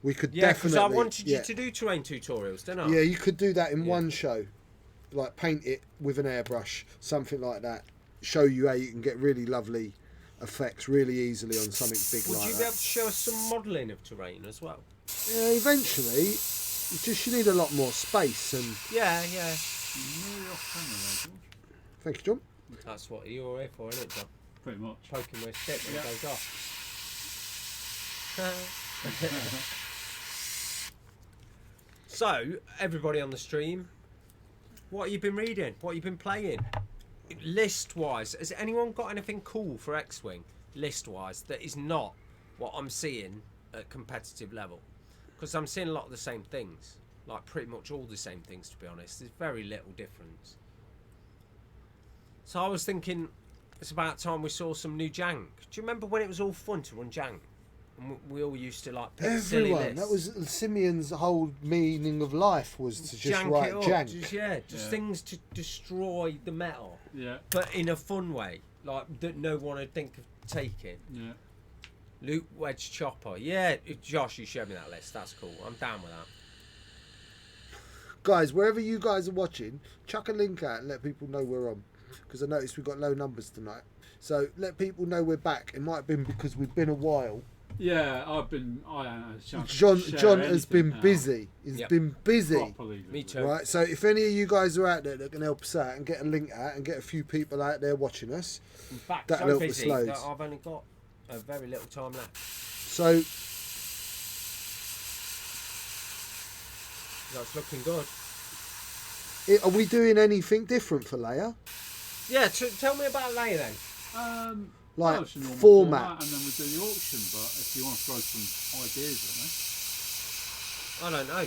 We could because definitely. I wanted you to do terrain tutorials, didn't I? Yeah, you could do that in one show, like paint it with an airbrush, something like that. Show you how you can get really lovely effects really easily on something big like that. Would you be able to show us some modelling of terrain as well? Yeah, eventually. It's just you need a lot more space and. Yeah. Thank you, John. That's what you're here for, isn't it, John? Pretty much. Poking with a stick when it goes off. So, everybody on the stream, what have you been reading? What have you been playing? List-wise, has anyone got anything cool for X-Wing, list-wise, that is not what I'm seeing at competitive level? Because I'm seeing a lot of the same things. Like, pretty much all the same things, to be honest. There's very little difference. So I was thinking, it's about time we saw some new jank. Do you remember when it was all fun to run jank? And we all used to like pick silly lists. That was Simeon's whole meaning of life, was to just write it up. jank. Just things to destroy the metal. Yeah. But in a fun way, like that no one would think of taking. Yeah. Loot wedge chopper. Yeah, Josh, you showed me that list. That's cool. I'm down with that. Guys, wherever you guys are watching, chuck a link out and let people know we're on. Because I noticed we've got low numbers tonight. So let people know we're back. It might have been because we've been a while. Yeah, I don't know. John has been busy. He's been busy. Properly. Me too. Right, so if any of you guys are out there that can help us out and get a link out and get a few people out there watching us, in fact, that'll so help us busy loads. that I've only got a very little time left. So That's looking good. are we doing anything different for Leia? Yeah, tell me about Leia then. Like it's a normal format. And then we do the auction, but if you want to throw some ideas at me. I don't know.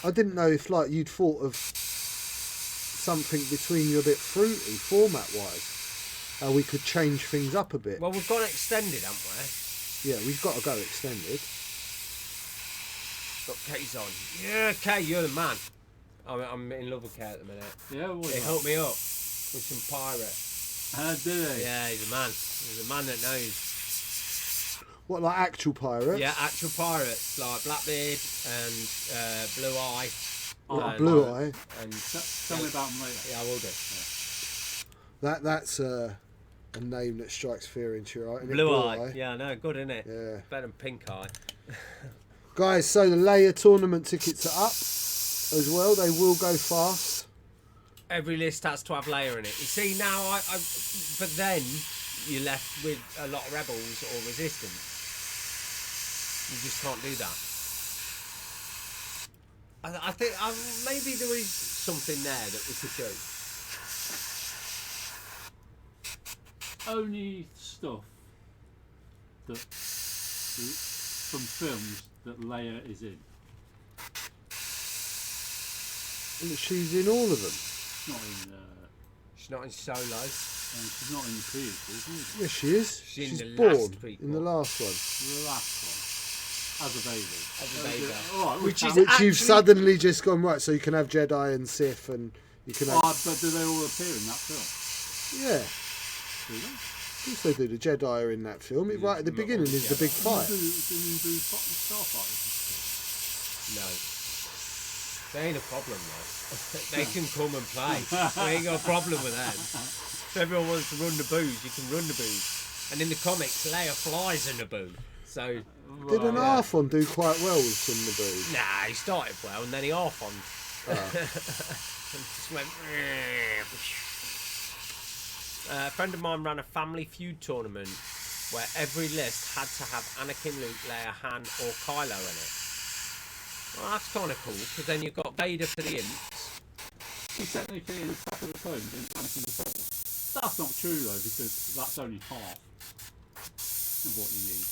I didn't know if like you'd thought of something between you a bit fruity format wise. How we could change things up a bit. Well, we've gone extended, haven't we? Yeah, we've got to go extended. Got Kay's on. Yeah, Kay, you're the man. I'm in love with Kay at the minute. Yeah, He helped me up with some pirate. Did he? Yeah, he's a man. He's a man that knows. What, like actual pirates? Yeah, actual pirates like Blackbeard and Blue Eye. Blue Eye. And Tell me about them later. yeah, I will do. That's a name that strikes fear into your eye. Blue Eye. Yeah, I know. Good, isn't it? Yeah. Better than Pink Eye. Guys, so the Leia tournament tickets are up as well. They will go fast. Every list has to have Leia in it. You see, now but then you're left with a lot of rebels or resistance. You just can't do that. I think maybe there is something there that we could do. Only stuff that from films that Leia is in. And she's in all of them. She's not in. She's not in Solo. She's not in the prequels, is she? Yes, she is. She's in the born last prequel. in the last one. The last one. As a baby. As a baby. All right, Which is Which actually, you've suddenly just gone, right, so you can have Jedi and Sith and you can have... But do they all appear in that film? Yeah. Do they? Of course they do. The Jedi are in that film. Right at the beginning is the big fight. Do Starfighters? No. They ain't a problem, though. They can come and play. We ain't got a problem with them. If everyone wants to run the booze, you can run the booze. And in the comics, Leia flies in the boo. So... Did an Arthon do quite well with some Naboo? Nah, he started well, and then he Arthon. And just went... A friend of mine ran a Family Feud tournament where every list had to have Anakin, Luke, Leia, Han or Kylo in it. Well, that's kind of cool, because then you've got Vader for the imps, She's technically in the back of the phone getting panicking the balls. That's not true though, because that's only half of what you need.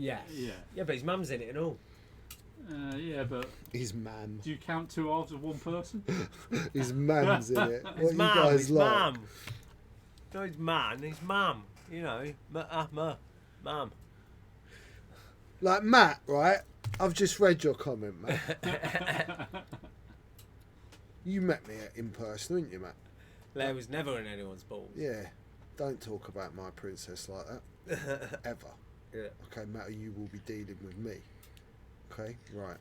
Yeah. Yeah. Yeah, but his mum's in it and all. Yeah, but His mam. do you count two halves of one person? His mam's in it. What His you mum, guys his like? mum. Not his man, his mum. You know, mum. Like Matt, right? I've just read your comment, Matt. You met me in person, didn't you, Matt? Leia was never in anyone's balls. Yeah. Don't talk about my princess like that. Ever. Yeah. Okay, Matt, you will be dealing with me. Okay, right.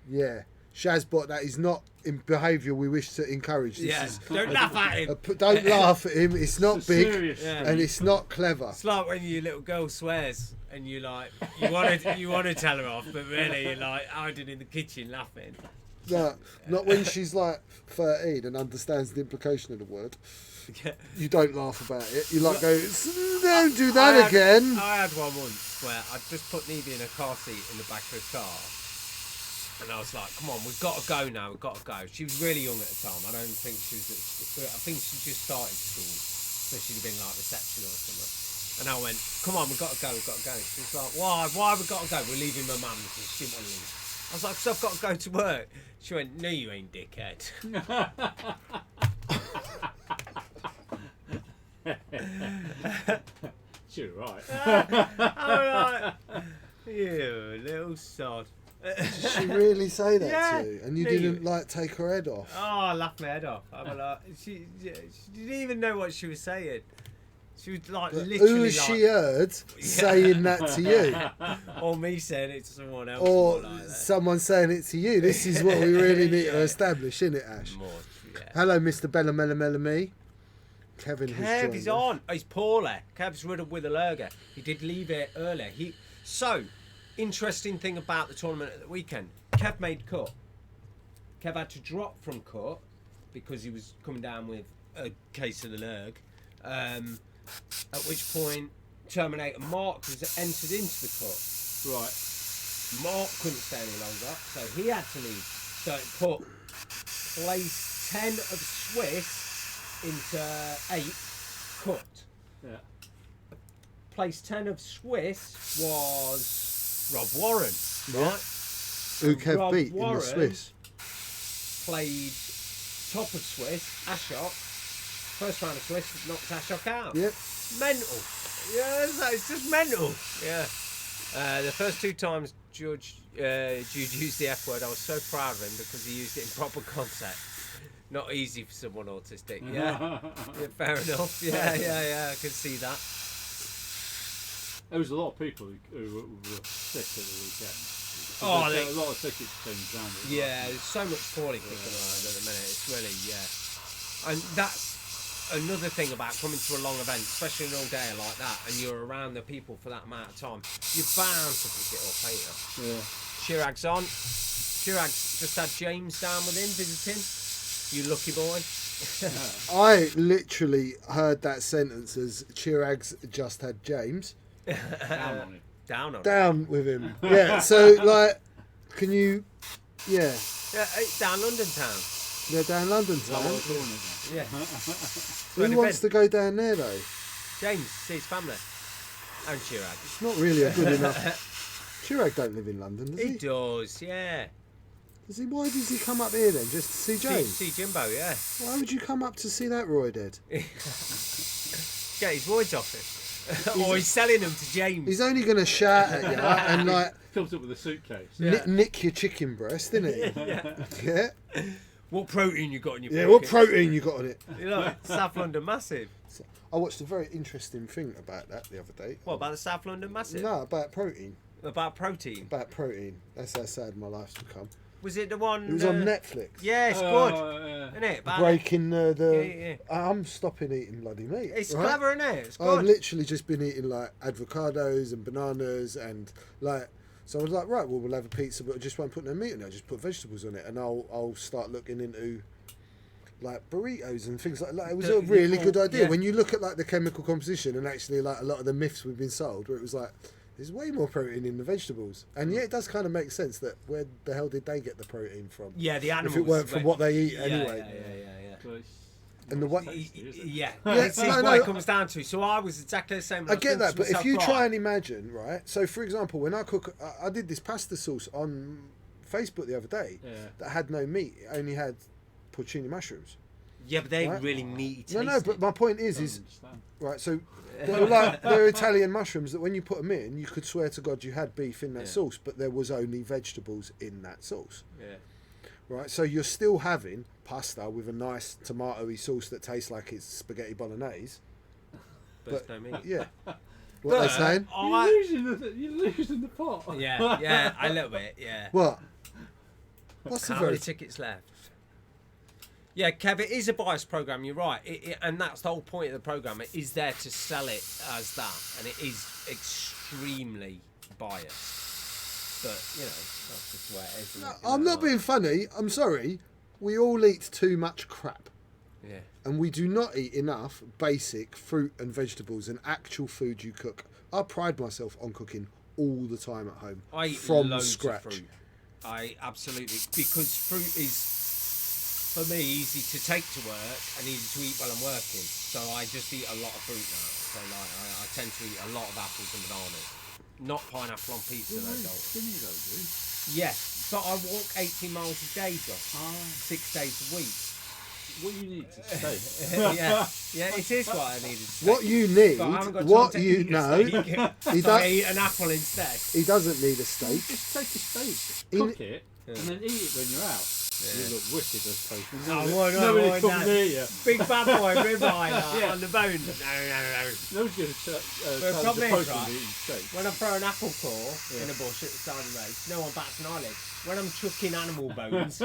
Yeah. Shazbot, that is not in behaviour we wish to encourage. This Yeah, is don't laugh at him. don't laugh at him. It's not It's big serious Yeah. thing. and it's not clever. It's like when your little girl swears and you like you want to tell her off, but really you're like hiding in the kitchen laughing. No, not when she's like 13 and understands the implication of the word. You don't laugh about it. You like go, don't do that again. I had one once where I just put Nevie in a car seat in the back of the car. And I was like, come on, we've got to go now, we've got to go. She was really young at the time. I don't think she was at school. I think she just started school. So she'd have been like reception or something. And I went, come on, we've got to go, we've got to go. She was like, why have we got to go? We're leaving my mum because she didn't want to leave. I was like, because I've got to go to work. She went, no, you ain't, dickhead. You're right. I'm like, you little sod. Did she really say that Yeah. to you? And you No, didn't like take her head off? Oh, I laughed my head off. I'm like, she didn't even know what she was saying. She was like But literally who has like, she heard saying that to you? or me saying it to someone else. Or more like that. someone saying it to you? This is what we really need to Yeah. establish, isn't it, Ash? More, yeah. Hello, Mr. Bella Mella Mella Me. Kevin has Kev joined is us. on. Oh, he's poorly. Kev's riddled with a lurger. He did leave it earlier. So, interesting thing about the tournament at the weekend. Kev made cut. Kev had to drop from cut because he was coming down with a case of the lurg. At which point, Terminator Mark was entered into the cut. Right. Mark couldn't stay any longer, so he had to leave. So it put place 10 of Swiss into 8 cut. Yeah. Place 10 of Swiss was Rob Warren, right? Who Kev Rob beat in Warren the Swiss? Played top of Swiss, Ashok. First round of Swiss knocked Ashok out. Yep. Mental. Yeah, it's just mental. Yeah. The first 2 times Jude used the F word, I was so proud of him because he used it in proper context. Not easy for someone autistic. Yeah. Yeah, fair enough. Yeah, I can see that. There was a lot of people who were sick at the weekend. Oh, There were a lot of tickets changed around. Yeah, there's so much poorly kicking around at the minute. It's really, yeah. And that's another thing about coming to a long event, especially an all day like that, and you're around the people for that amount of time. You're bound to pick it up, ain't you? Yeah. Chirag's on. Chirag's just had James down with him visiting. You lucky boy. I literally heard that sentence as Chirag's just had James Down on it. Down on him. down with him. Yeah, so like, can you? Yeah, Yeah, down London town. they're down London Is that what town. we're calling it Yeah. Who wants to go down there though? James, see his family. And Chirag. It's not really a good enough. Chirag don't live in London, does He he? does, yeah. Does he? Why does he come up here then? Just to see James? See Jimbo, yeah. Why would you come up to see that Roy dead? Get his voids off him. Or he's selling them to James. He's only going to shout at you and like Comes up with a suitcase. Yeah. nick your chicken breast, isn't he? Yeah. What protein you got in your Yeah. pocket? What protein you got on it? You know, South London Massive. I watched a very interesting thing about that the other day. What, about the South London Massive? No, about protein. About protein. About protein. That's how sad my life's become. Was it the one... It was on Netflix. Yeah, it's good. Yeah. Isn't it? About Breaking Yeah. I'm stopping eating bloody meat. It's right? clever, isn't it? It's I've good. literally just been eating like avocados and bananas and like. So I was like, right, well, we'll have a pizza, but I just won't put no meat on it. I just put vegetables on it, and I'll start looking into like burritos and things like that. It was a really good idea yeah. when you look at like the chemical composition and actually like a lot of the myths we've been sold, where it was like There's way more protein in the vegetables, and yeah, it does kind of make sense that where the hell did they get the protein from? Yeah, the animals. If it weren't from what they eat anyway. Yeah. So it's And the not way- tasty, is it? Yeah, Yeah, this is no, what it no. comes down to. So I was exactly the same. I get that, but if you right, try and imagine, right? So, for example, when I cook, I did this pasta sauce on Facebook the other day Yeah. that had no meat; it only had porcini mushrooms. yeah, but they Right? really meaty. No, but my point is, Don't understand. right? So they're Italian mushrooms that when you put them in, you could swear to God you had beef in that Yeah. sauce, but there was only vegetables in that sauce. Yeah. Right, so you're still having pasta with a nice tomatoey sauce that tastes like it's spaghetti bolognese. But it's no meat. Yeah, what they saying? You're losing the pot. Yeah, a little bit. Yeah. What? What's the How many very? tickets left? Yeah, Kev, it is a biased program. You're right, and that's the whole point of the program. It is there to sell it as that, and it is extremely biased. But you know, that's just the way it is. Isn't it? I'm not being funny. I'm sorry. We all eat too much crap, Yeah. and we do not eat enough basic fruit and vegetables and actual food you cook. I pride myself on cooking all the time at home I eat from loads scratch. of fruit. I absolutely, because fruit is for me easy to take to work and easy to eat while I'm working. So I just eat a lot of fruit now. So like I tend to eat a lot of apples and bananas. Not pineapple on pizza You're though. really Dol. skinny though, dude. Yes, but I walk 18 miles a day, Josh. Ah. 6 days a week. What you need to say. yeah, it is what I needed to say. What you need, But I haven't got time what to you eat a know, steak. he So I does. eat an apple instead. He doesn't need a steak. Just take a steak, In- cook it, and then eat it when you're out. You look wicked as toast. Nobody come near you. Big bad boy ribeye Yeah. on the bone. No. Nobody's going to the tell problem the is, postman right, to eat steak. When I throw an apple core in a bush at the side of the road, no one bats an eyelid. When I'm chucking animal bones,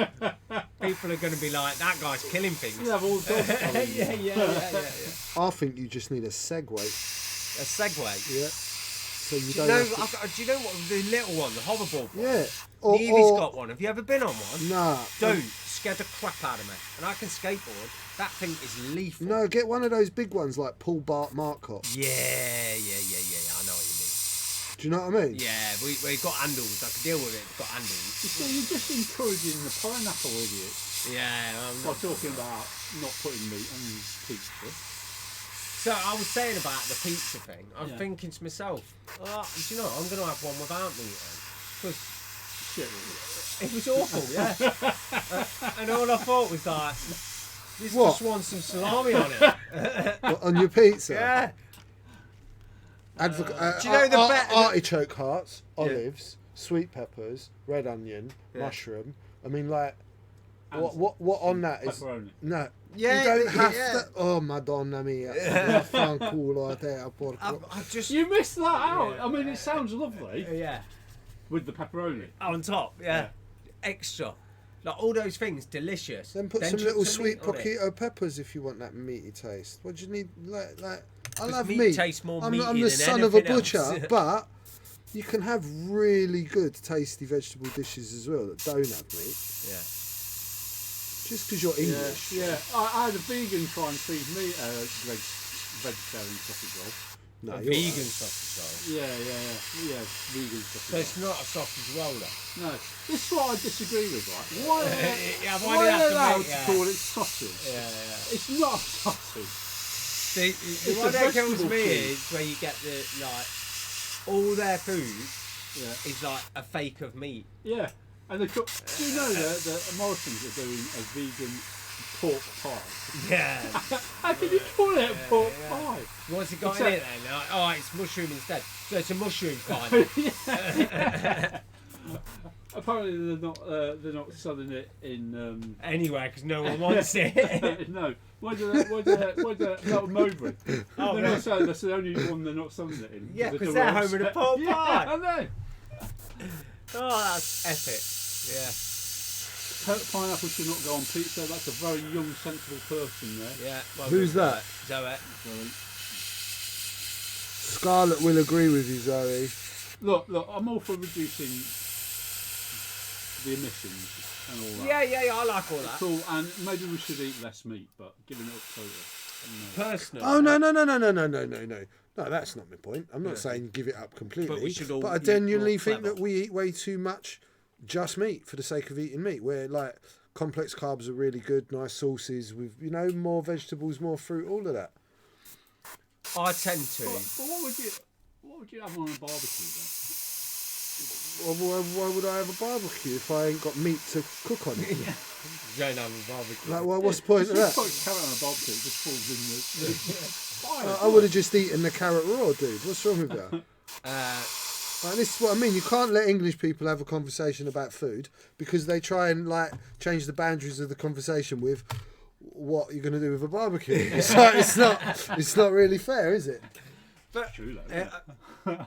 people are going to be like, that guy's killing things. You have all dogs following you. yeah. I think you just need a Segway. A Segway. Yeah. So you Do you, don't. know, have to- do you know what? The little one, the hoverboard one. yeah. Neely's got one. Have you ever been on one? Nah. Don't. Scared the crap out of me. And I can skateboard. That thing is lethal. No, get one of those big ones like Paul Bart Marcotte. Yeah. I know what you mean. Do you know what I mean? Yeah, we got handles. I can deal with it. It's got handles. You see, you're just encouraging the pineapple idiots Yeah. by talking about not putting meat on pizza. So I was saying about the pizza thing. I was Yeah. thinking to myself, oh, do you know, I'm going to have one without meat on. Because Shit. it was awful, yeah. And all I thought was like, this What? just wants some salami on it. What, on your pizza? Yeah. Do you know the artichoke hearts, olives, sweet peppers, red onion, mushroom. I mean, like, And what on that is pepperoni. no. Yeah, you don't have yeah. to. Oh, Madonna mia! Fanculo te, porco. I just... You missed that out. Yeah. I mean, it sounds lovely Yeah. with the pepperoni. On top, yeah. Extra. Like all those things, delicious. Then put some chuck little some sweet meat on it. poquito peppers if you want that meaty taste. What do you need? Like I 'Cause love meat meat. tastes more I'm meaty the than son of a anything else. butcher, but you can have really good, tasty vegetable dishes as well that don't have meat. Yeah. Just because you're English. Yeah. I had a vegan try and feed me a vegetarian sausage roll. No, A you're vegan right. sausage roll. Yeah, vegan So sausage it's not a sausage roller. roll. No, this is what I disagree with, right? Why Yeah, why do you are have they to allowed make- to yeah. call it sausage? Yeah. It's not a sausage. The It's one a that kills vegetable me food. is where you get the, like, all their food Yeah. is like a fake of meat. Yeah. And they cook. Do you know that the Americans are doing a vegan pork pie? Yeah. How can you call it pork yeah. pie? What's it got Except- in it then? Like, oh, it's mushroom instead. So it's a mushroom pie. Apparently they're not selling it in. Anyway, because no one wants it. No, no, Mowbray. Oh, They're right. not selling. That's the only one they're not selling it in. Yeah, The 'cause they're Durrells. home of the pork Yeah, pie. I know. Oh, that's epic. Yeah. Pineapple should not go on pizza. That's a very young, sensible person there. Yeah. Well, Who's good. that? Zoe. Scarlett will agree with you, Zoe. Look, I'm all for reducing the emissions and all that. Yeah, I like all that. Cool, and maybe we should eat less meat, but giving it up totally. No. Personally. Oh no! No, that's not my point. I'm not saying give it up completely. But we should all I eat genuinely more think clever. that we eat way too much just meat for the sake of eating meat. Where like complex carbs are really good, nice sauces with more vegetables, more fruit, all of that. I tend to. But what would you have on a barbecue then? Well, why would I have a barbecue if I ain't got meat to cook on it? You don't have a barbecue. Like, what's the point of that? If you put carrot on a barbecue, it just falls in the fire. I would have just eaten the carrot raw, dude. What's wrong with that? Like, this is what I mean. You can't let English people have a conversation about food because they try and like change the boundaries of the conversation with what you're going to do with a barbecue. It's like, it's not really fair, is it? But True though. Isn't it?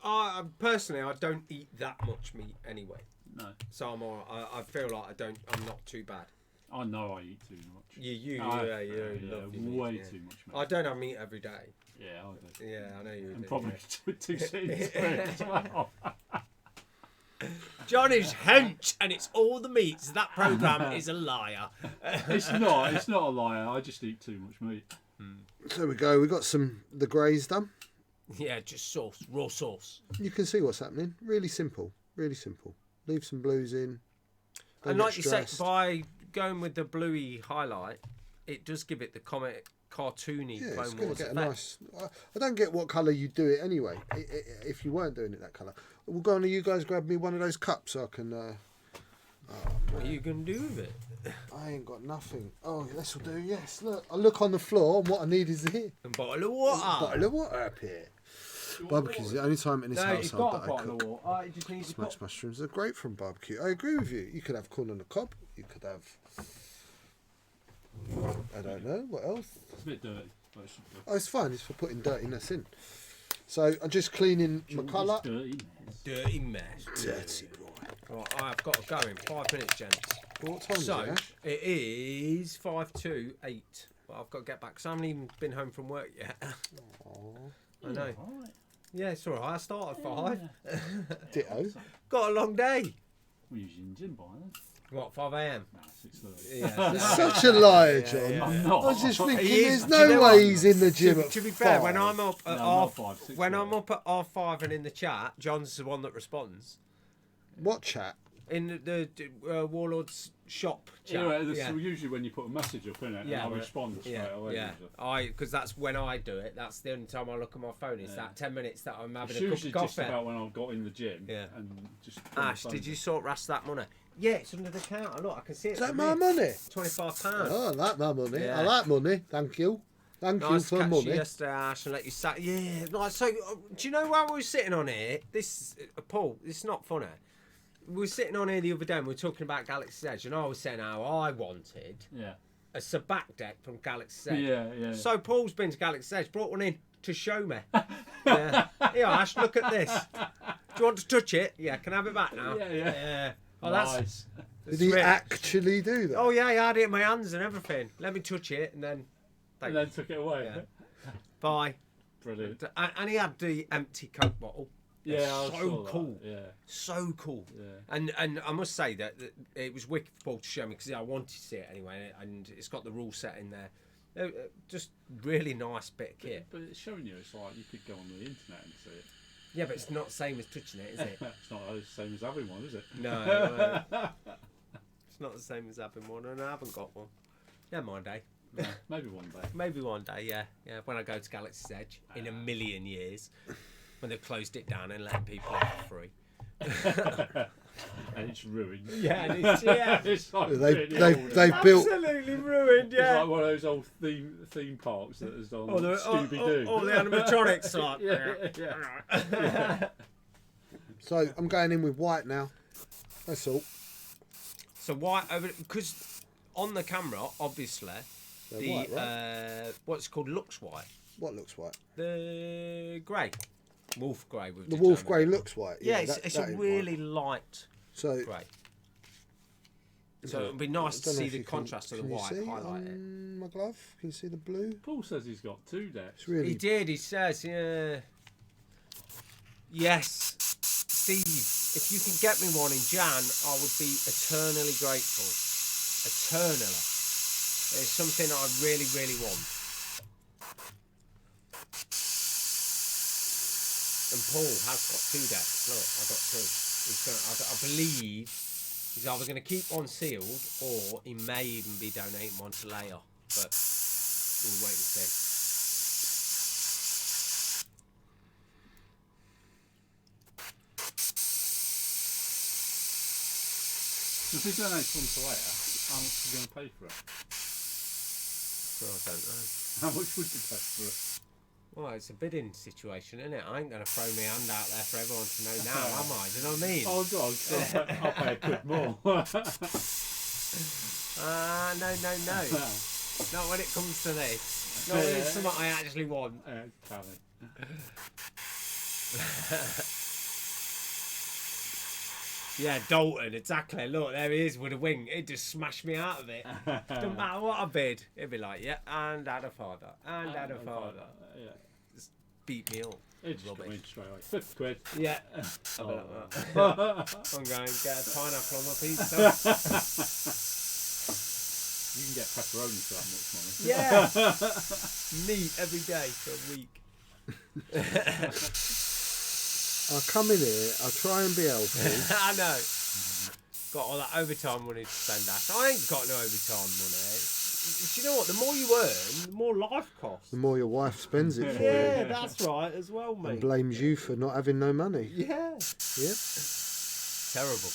I personally, I don't eat that much meat anyway. No. So I feel like I'm not too bad. I know I eat too much. You love your way meat, yeah. too much. Mate. I don't have meat every day. Yeah, I do. Yeah, I know you And do. probably yeah. two seasons as well. Johnny's hench, and it's all the meats. That programme is a liar. It's not a liar. I just eat too much meat. There we go. We got the greys done. Yeah, just sauce, raw sauce. You can see what's happening. Really simple. Really simple. Leave some blues in. Don't And get like you say, stressed. by going with the bluey highlight, it does give it the comic, cartoony Yeah, it's Clone going to Wars get a effect. nice. I don't get what colour you do it anyway. If you weren't doing it that colour, well, go on. You guys grab me one of those cups so I can. What are you going to do with it? I ain't got nothing. Oh, this will do. Yes, look. I look on the floor and what I need is here. A bottle of water. Bottle of water up here. Barbecue's the only time in this No, it's household got a that I bottle cook. of water. It just needs to Smashed mushrooms are great from barbecue. I agree with you. You could have corn on the cob. You could have. I don't know what else. It's a bit dirty, but it should be. Oh, it's fine. It's for putting dirtiness in. So I'm just cleaning my colour. Dirty mess. dirty mess. Dirty boy. Right, I've got to go in 5 minutes, gents. Well, what time is So it, Ash? it is 5:28. But I've got to get back because I haven't even been home from work yet. I know. Right. Yeah, it's all right. I start at 5. Ditto. Got a long day. We're usually in the gym by then. What, 5 a.m? Nah, 6:30. Yeah. You're such a liar, John. yeah. I'm not. I was just thinking, He is. there's Do you no know way what? he's in the gym at To be fair, 5. when I'm up at No, half, not 5, 6, when I'm 30. up at half 5 and in the chat, John's the one that responds. What chat? In the Warlord's shop chat. Yeah, that's usually when you put a message up in it, and I but- respond straight away. Yeah, usually. because that's when I do it. That's the only time I look at my phone. Is that 10 minutes that I'm having It's a cup usually of just coffee. about when I got in the gym. Yeah. And just put my Ash, phone did you down. sort Rasta that money? Yeah, it's under the counter. Look, I can see it. Is that from my here. money? £25. Oh, I like my money. Yeah. I like money. Thank you. Thank you Nice to for catch money. you yesterday, Ash, and let you sat. Yeah, like so. Do you know while we were sitting on here? This, Paul, it's not funny. We were sitting on here the other day and we were talking about Galaxy's Edge, and I was saying how I wanted Yeah. a Sabac deck from Galaxy's Edge. Yeah. So Paul's been to Galaxy's Edge, brought one in to show me. Yeah. Here, Ash, look at this. Do you want to touch it? Yeah, can I have it back now? Yeah. Oh, Nice. Did he rich. actually do that? Oh yeah, I had it in my hands and everything. Let me touch it and then. And then took it away. Yeah. Bye. Brilliant. And he had the empty Coke bottle. Yeah, I So saw that. cool. Yeah. So cool. Yeah. And I must say that it was wicked for Paul to show me because I wanted to see it anyway, and it's got the rule set in there. Just really nice bit of kit. But it's showing you, it's like you could go on the internet and see it. Yeah, but it's not the same as touching it, is it? It's not the same as having one, is it? No. It's not the same as having one, and I haven't got one. Yeah, one day. Yeah, maybe one day. Maybe one day, yeah. When I go to Galaxy's Edge in a million years, when they've closed it down and letting people in for free. And it's ruined. Yeah, and it's, yeah. It's like They really old. built. Absolutely ruined, It's yeah. like one of those old theme parks that is on Oh, Scooby Doo. all the animatronics like. yeah. So I'm going in with white now. That's all. So why over? Because on the camera, obviously, They're the white, right? what's called looks white. What looks white? The grey, wolf grey. The wolf grey looks white. Yeah, that- it's that a is really white. light So grey. So it'd be nice to don't know see if the you can- contrast of the can you white see highlighted. on my glove? Can you see the blue? Paul says he's got 2 decks. It's really. He did. He says, yeah. Yes, Steve. If you can get me one in Jan, I would be eternally grateful. Eternally. It's something I really, really want. And Paul has got 2 decks. Look, I've got 2. I believe he's either going to keep one sealed or he may even be donating one to Leia. But we'll wait and see. If he donates one to later, how much are you going to pay for it? Well, I don't know. How much would you pay for it? Well, it's a bidding situation, isn't it? I ain't going to throw my hand out there for everyone to know now, am I? Do you know what I mean? Oh God, I'll pay a quid more. No. Not when it comes to this. Not when it's something I actually want. Tally. Yeah, Dalton, exactly. Look, there he is with a wing. It just smashed me out of it. Doesn't matter what I bid. It'd be like, yeah, and add a father. And add a father. Yeah. Just beat me up. It's just come in straight away. 50 quid. Yeah. Oh. I'm going to get a pineapple on my pizza. You can get pepperoni for that much money. Yeah. Meat every day for a week. I come in here, I try and be healthy. I know. Got all that overtime money to spend. I ain't got no overtime money. Do you know what? The more you earn, the more life costs. The more your wife spends it for Yeah, you. that's right as well, mate. And blames you for not having no money. Yeah. Yep. Terrible.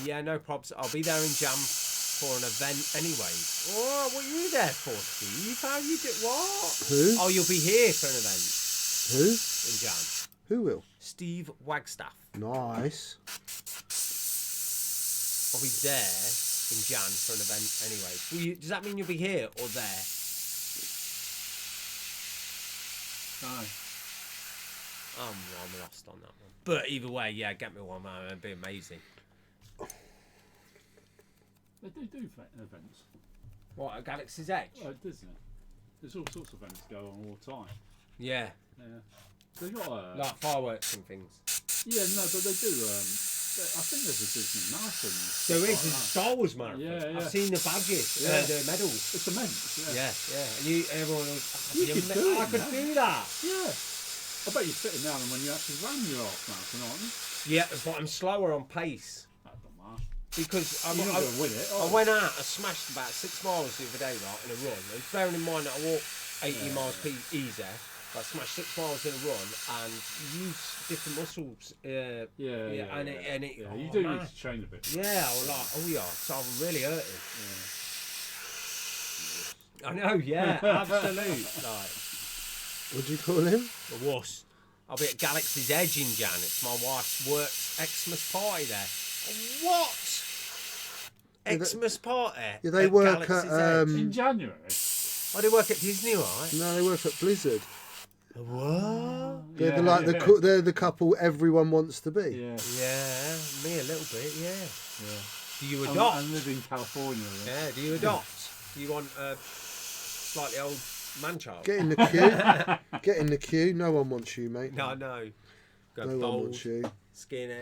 Yeah, no props. I'll be there in Jam for an event anyway. Oh, what are you there for, Steve? How you do what? Who? Oh, you'll be here for an event Who? in Jam. Who will? Steve Wagstaff. Nice. I'll be there in Jan for an event anyway. Does that mean you'll be here or there? Aye. I'm lost on that one. But either way, yeah, get me one, man. It'd be amazing. They do events. What, at Galaxy's Edge? Oh, it does, isn't it? There's all sorts of events go on all the time. Yeah. Yeah. They got like fireworks and things. Yeah, no, but they do. I think there's a Disney marathon. There is a Star Wars marathon. Yeah. I've seen the badges, Yeah. the medals. It's immense. Yeah. And everyone was. You could do it, I could man. do that. Yeah. I bet you're fitting down when you actually ran your half marathon, aren't you? Yeah, but I'm slower on pace. That don't matter. Because You're not going to win it. I went out, I smashed about 6 miles the other day, right, in a run. And bearing in mind that I walk 80 miles easy, I smashed 6 miles in a run and use different muscles. And it, you do need to train a bit. Yeah, I was like, oh yeah, so I'm really hurting. I know, yeah, absolute. Like, What do you call him? the wuss. I'll be at Galaxy's Edge in Jan. It's my wife's work's Xmas party there. What? Xmas party? Yeah, they at work Galaxy's at, Edge? In January? Oh, they work at Disney, right? No, they work at Blizzard. What? They're they're the couple everyone wants to be. Yeah. Yeah, me a little bit, yeah. Do you I adopt? live in California. Yeah, do you adopt? Do you want a slightly old man-child? Get in the queue. Get in the queue. No one wants you, mate. No. Go No one bold, wants you. skinny.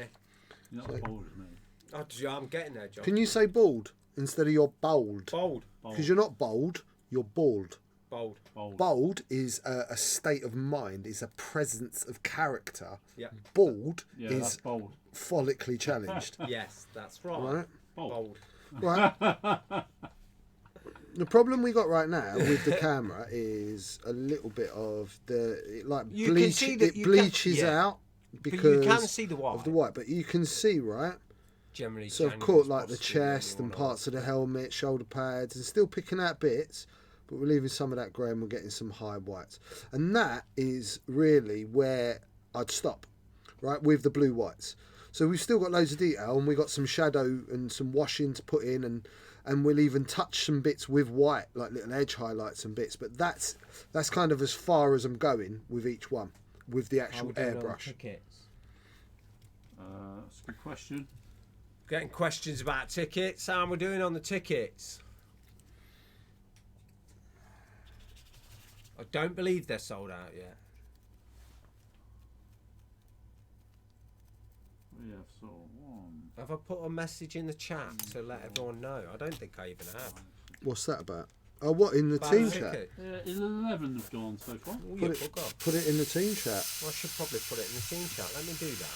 You're not bold as me. Oh, I'm getting there, John. Can you say bald instead of you're bold? Bold. Because you're not bold, you're bald. Bold. Bold is a state of mind, is a presence of character. Yeah. Bald Yeah, is that's bold. follically challenged. Yes, that's right. Right? Bold. Right. The problem we got right now with the camera is a little bit of it You can see that you bleaches can- yeah. out because But you can see the white. of the white, but you can see, right? Generally. So of course, like the chest and parts of the helmet, shoulder pads, and still picking out bits, but we're leaving some of that grey and we're getting some high whites. And that is really where I'd stop, right, with the blue whites. So we've still got loads of detail and we've got some shadow and some washing to put in, and we'll even touch some bits with white, like little edge highlights and bits. But that's kind of as far as I'm going with each one, with the actual airbrush. That's a good question. Getting questions about tickets. How we're doing on the tickets? I don't believe they're sold out yet. We have sort of one. Have I put a message in the chat to let everyone know? I don't think I even have. What's that about? Oh, what, in the About team a chat? ticket? 11 have gone so far. Oh, Put yeah, it- fuck off. Put it in the team chat. I should probably put it in the team chat. Let me do that.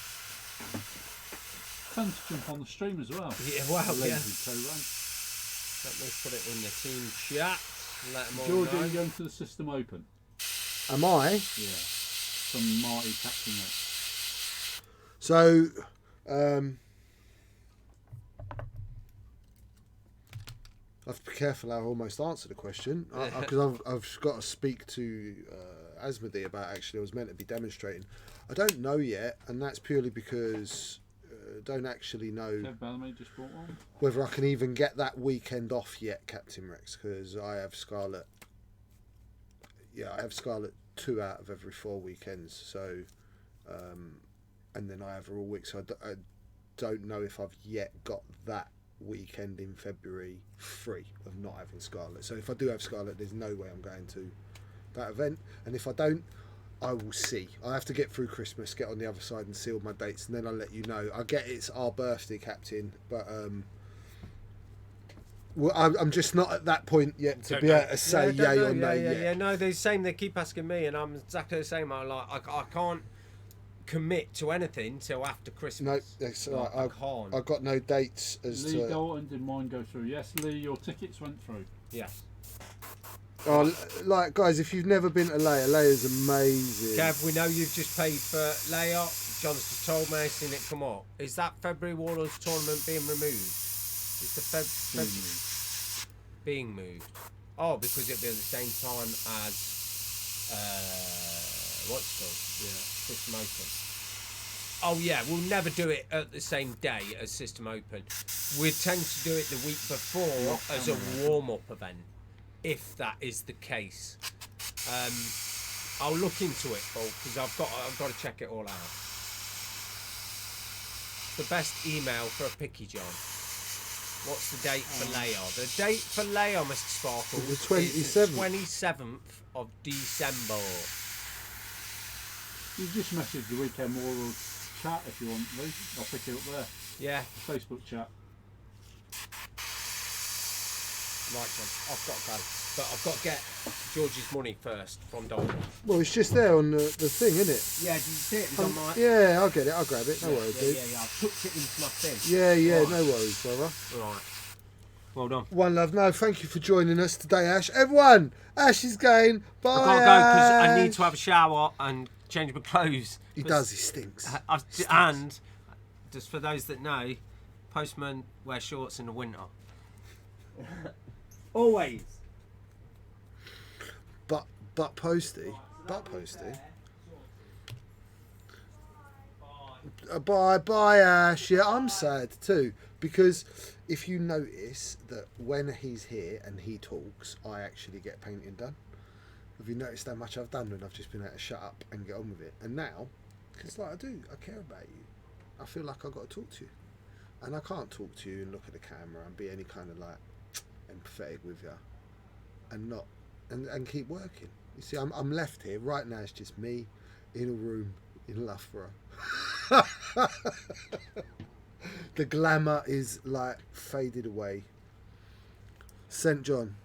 Tend to jump on the stream as well. Yeah, wow, The yeah. lazy co-rank. Let me put it in the team chat. Let them all George, are know. you going to the system open? Am I? Yeah. From Marty Captain there. So, I have to be careful how I almost answer the question because I've got to speak to Asmodee about actually I was meant to be demonstrating. I don't know yet, and that's purely because I don't actually know Kev Bellamy just bought one. whether I can even get that weekend off yet, Captain Rex, because I have Scarlet. Yeah, I have Scarlet 2 out of every 4 weekends, so and then I have her all week, so I don't know if I've yet got that weekend in February free of not having Scarlet. So if I do have Scarlet, there's no way I'm going to that event, and if I don't, I will see. I have to get through Christmas, get on the other side and seal my dates, and then I'll let you know. I get it's our birthday, Captain, but well, I'm just not at that point yet to be able to say yay or nay yet. Yeah, no, the same. They keep asking me, and I'm exactly the same. I can't commit to anything till after No, Christmas. that's No, right. I can't. I've got no dates as Lee to. Dalton, did mine go through? Yes, Lee, your tickets went through. Yes. Oh, like guys, if you've never been to Leia's amazing. Kev, we know you've just paid for Leia. John's just told me, seen it come up. Is that February Warlords tournament being removed? Is the being moved? Oh, because it'll be at the same time as what's it called? Yeah, System Open. Oh yeah, we'll never do it at the same day as System Open. We tend to do it the week before as a warm-up event, if that is the case. I'll look into it, Paul, because I've got to check it all out. The best email for a picky, John. What's the date for Leia? The date for Leia, Mr. Sparkle, The is 27th. 27th of December. You just message the Weekend Warlords chat if you want, Lee. I'll pick it up there. Yeah. Facebook chat. Right, John. I've got to go. But I've got to get George's money first from Dalton. Well, it's just there on the thing, isn't it? Yeah, did you see it? It's on my... Yeah, I'll get it. I'll grab it. No worries, dude. Yeah. I've put it into my thing. Yeah, Right. no worries, brother. Right. Well done. One love. No, thank you for joining us today, Ash. Everyone, Ash is going. Bye. I've got to go because I need to have a shower and change my clothes. He does. He stinks. And just for those that know, postmen wear shorts in the winter. Always. But posty. Bye, Ash. Yeah, I'm sad too because if you notice that when he's here and he talks, I actually get painting done. Have you noticed how much I've done when I've just been able to shut up and get on with it? And now, because like I do, I care about you. I feel like I've got to talk to you, and I can't talk to you and look at the camera and be any kind of like empathetic with you, and not and keep working. You see, I'm left here right now. It's just me in a room in Loughborough. The glamour is like faded away. St. John,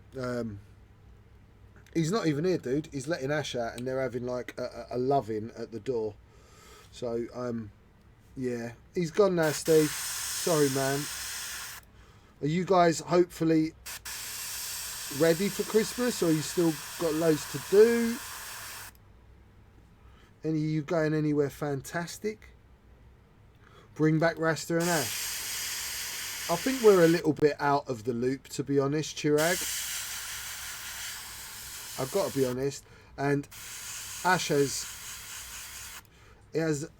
he's not even here, dude. He's letting Ash out, and they're having like a love-in at the door. So, yeah, he's gone now, Steve. Sorry, man. Are you guys hopefully ready for Christmas, or you still got loads to do? Any of you going anywhere fantastic? Bring back Rasta and Ash. I think we're a little bit out of the loop, to be honest, Chirag. I've got to be honest. And Ash has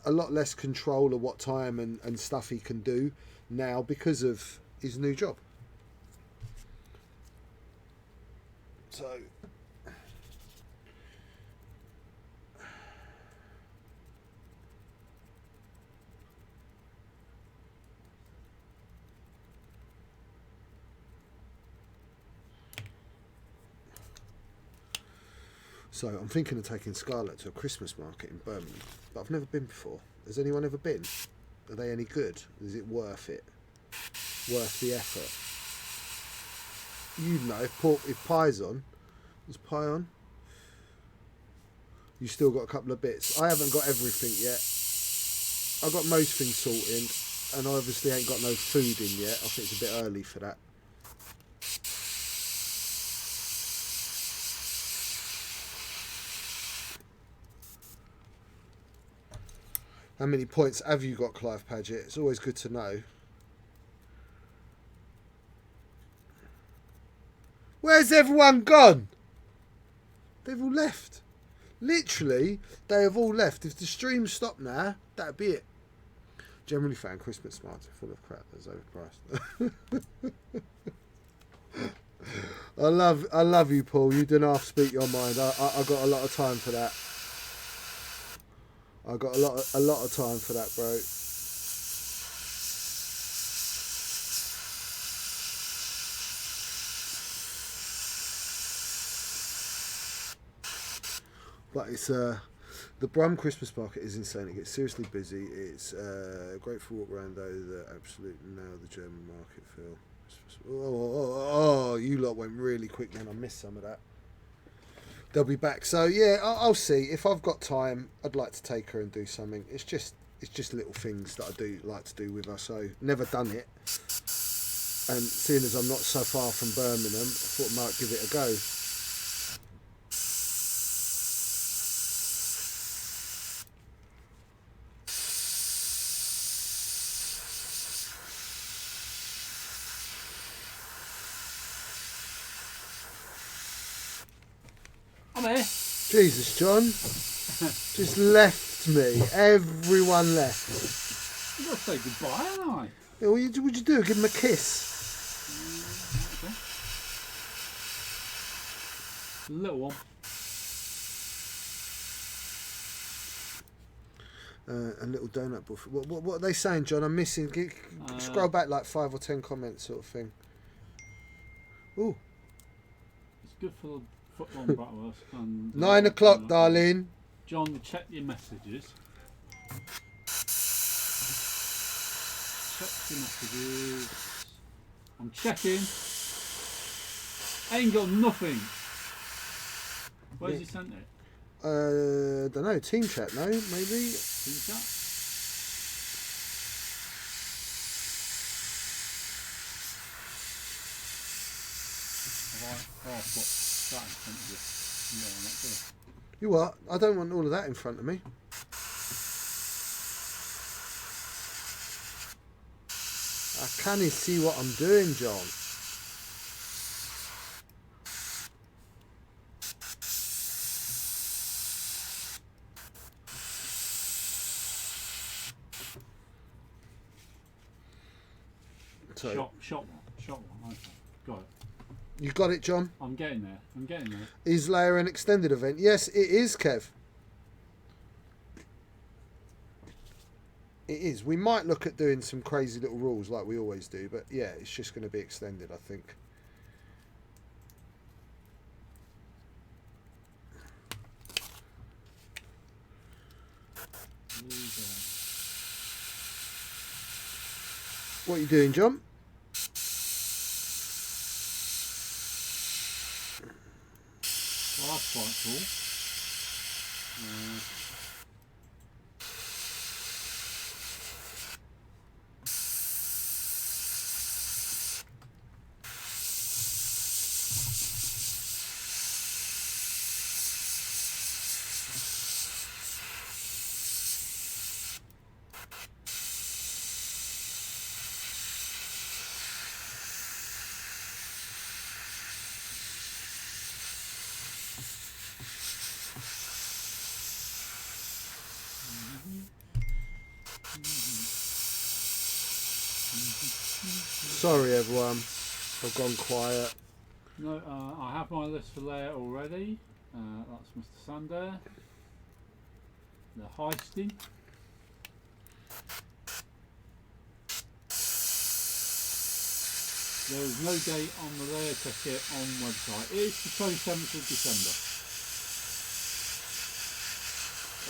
a lot less control of what time and stuff he can do now because of his new job. So I'm thinking of taking Scarlett to a Christmas market in Birmingham, but I've never been before. Has anyone ever been? Are they any good? Is it worth it? Worth the effort? You know, if pie's on, is pie on? You still got a couple of bits. I haven't got everything yet. I got most things sorted, and I obviously ain't got no food in yet. I think it's a bit early for that. How many points have you got, Clive Paget? It's always good to know. Where's everyone gone? They've all left. Literally, they have all left. If the stream stopped now, that'd be it. Generally found Christmas smarts are full of crap that's overpriced. I love you, Paul. You didn't half speak your mind. I got a lot of time for that. I got a lot of time for that, bro. But it's the Brum Christmas market is insane. It gets seriously busy. It's great for walk around though. The absolute nail the German market feel. Oh, you lot went really quick then. I missed some of that. They'll be back. So yeah, I'll see if I've got time. I'd like to take her and do something. It's just little things that I do like to do with her. So never done it. And seeing as I'm not so far from Birmingham, I thought I might give it a go. Jesus, John. Just left me. Everyone left. You've got to say goodbye, haven't I? Yeah, what would you do? Give him a kiss? Okay. A little one. A little donut buffet. What are they saying, John? I'm missing. Scroll back like 5 or 10 comments sort of thing. Ooh. It's good for the football bratwurst and 9 o'clock, darling. John, check your messages. Check your messages. I'm checking. Ain't got nothing. Where's he sent it? Don't know. Team chat, no? Maybe. Team chat. You what? I don't want all of that in front of me. I can't see what I'm doing, John. So, shot one. Okay. Got it. You got it, John? I'm getting there. Is Layer an extended event? Yes, it is, Kev. It is. We might look at doing some crazy little rules like we always do, but yeah, it's just going to be extended, I think. What are you doing, John? Well, that's quite cool. Sorry, everyone. I've gone quiet. No, I have my list for layer already. That's Mr. Sander. The heisting. There is no date on the layer ticket on website. It is the 27th of December.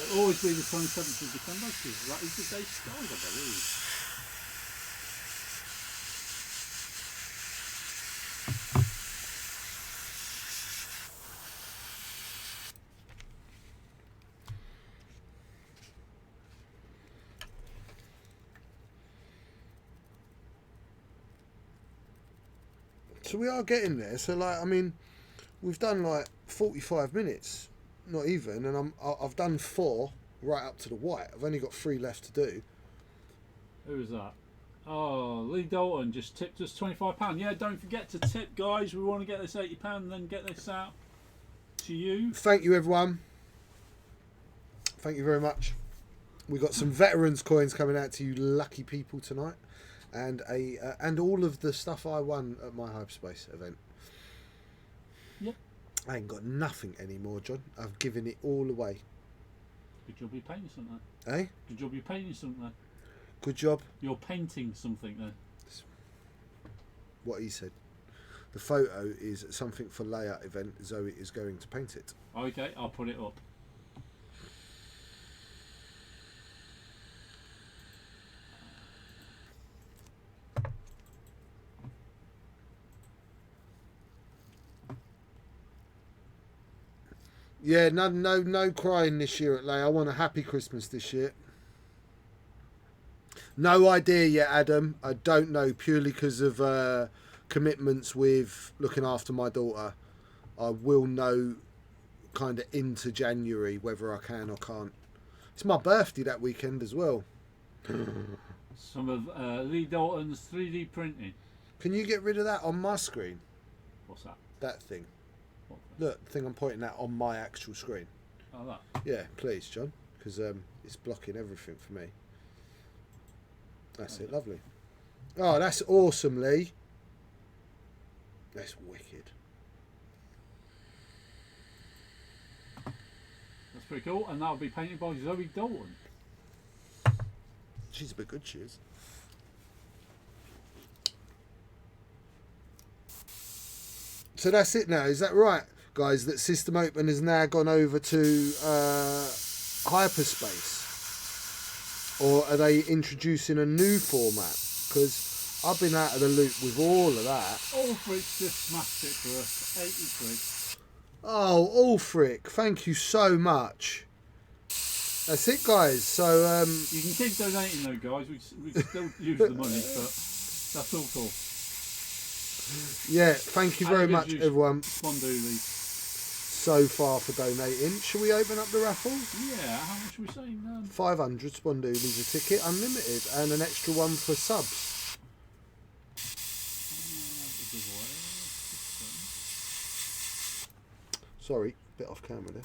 It'll always be the 27th of December because that is the day started, I believe. So we are getting there. So like, I mean, we've done like 45 minutes, not even, and I've done 4 right up to the white. I've only got 3 left to do. Who was that? Oh, Lee Dalton just tipped us £25. Yeah, don't forget to tip, guys. We want to get this £80 and then get this out to you. Thank you, everyone. Thank you very much. We got some veterans coins coming out to you, lucky people tonight, and and all of the stuff I won at my Hyperspace event. Yep. I ain't got nothing anymore, John. I've given it all away. Good job you're painting something. Eh? Good job you're painting something. Good job. You're painting something there. What he said. The photo is something for layout event. Zoe is going to paint it. Okay, I'll put it up. Yeah, no crying this year at Lay. I want a happy Christmas this year. No idea yet, Adam. I don't know, purely because of commitments with looking after my daughter. I will know kind of into January whether I can or can't. It's my birthday that weekend as well. Some of Lee Dalton's 3D printing. Can you get rid of that on my screen? What's that? That thing. What? Look, the thing I'm pointing at on my actual screen. Oh, that. Yeah, please, John, because it's blocking everything for me. That's it, lovely. Oh, that's awesome, Lee. That's wicked. That's pretty cool, and that'll be painted by Zoe Dalton. She's a bit good, she is. So that's it now, is that right, guys? That System Open has now gone over to Hyperspace? Or are they introducing a new format? Because I've been out of the loop with all of that. Ulfric just smashed it for us. 80 quid. Oh, Ulfric, thank you so much. That's it, guys. So you can keep donating though, guys. We still use the money, but that's all cool. Yeah, thank you very much, everyone, Spondoolies. so far for donating. Shall we open up the raffle? Yeah, how much are we saying? 500 Spondoolies a ticket, unlimited, and an extra one for subs. Sorry, bit off camera there.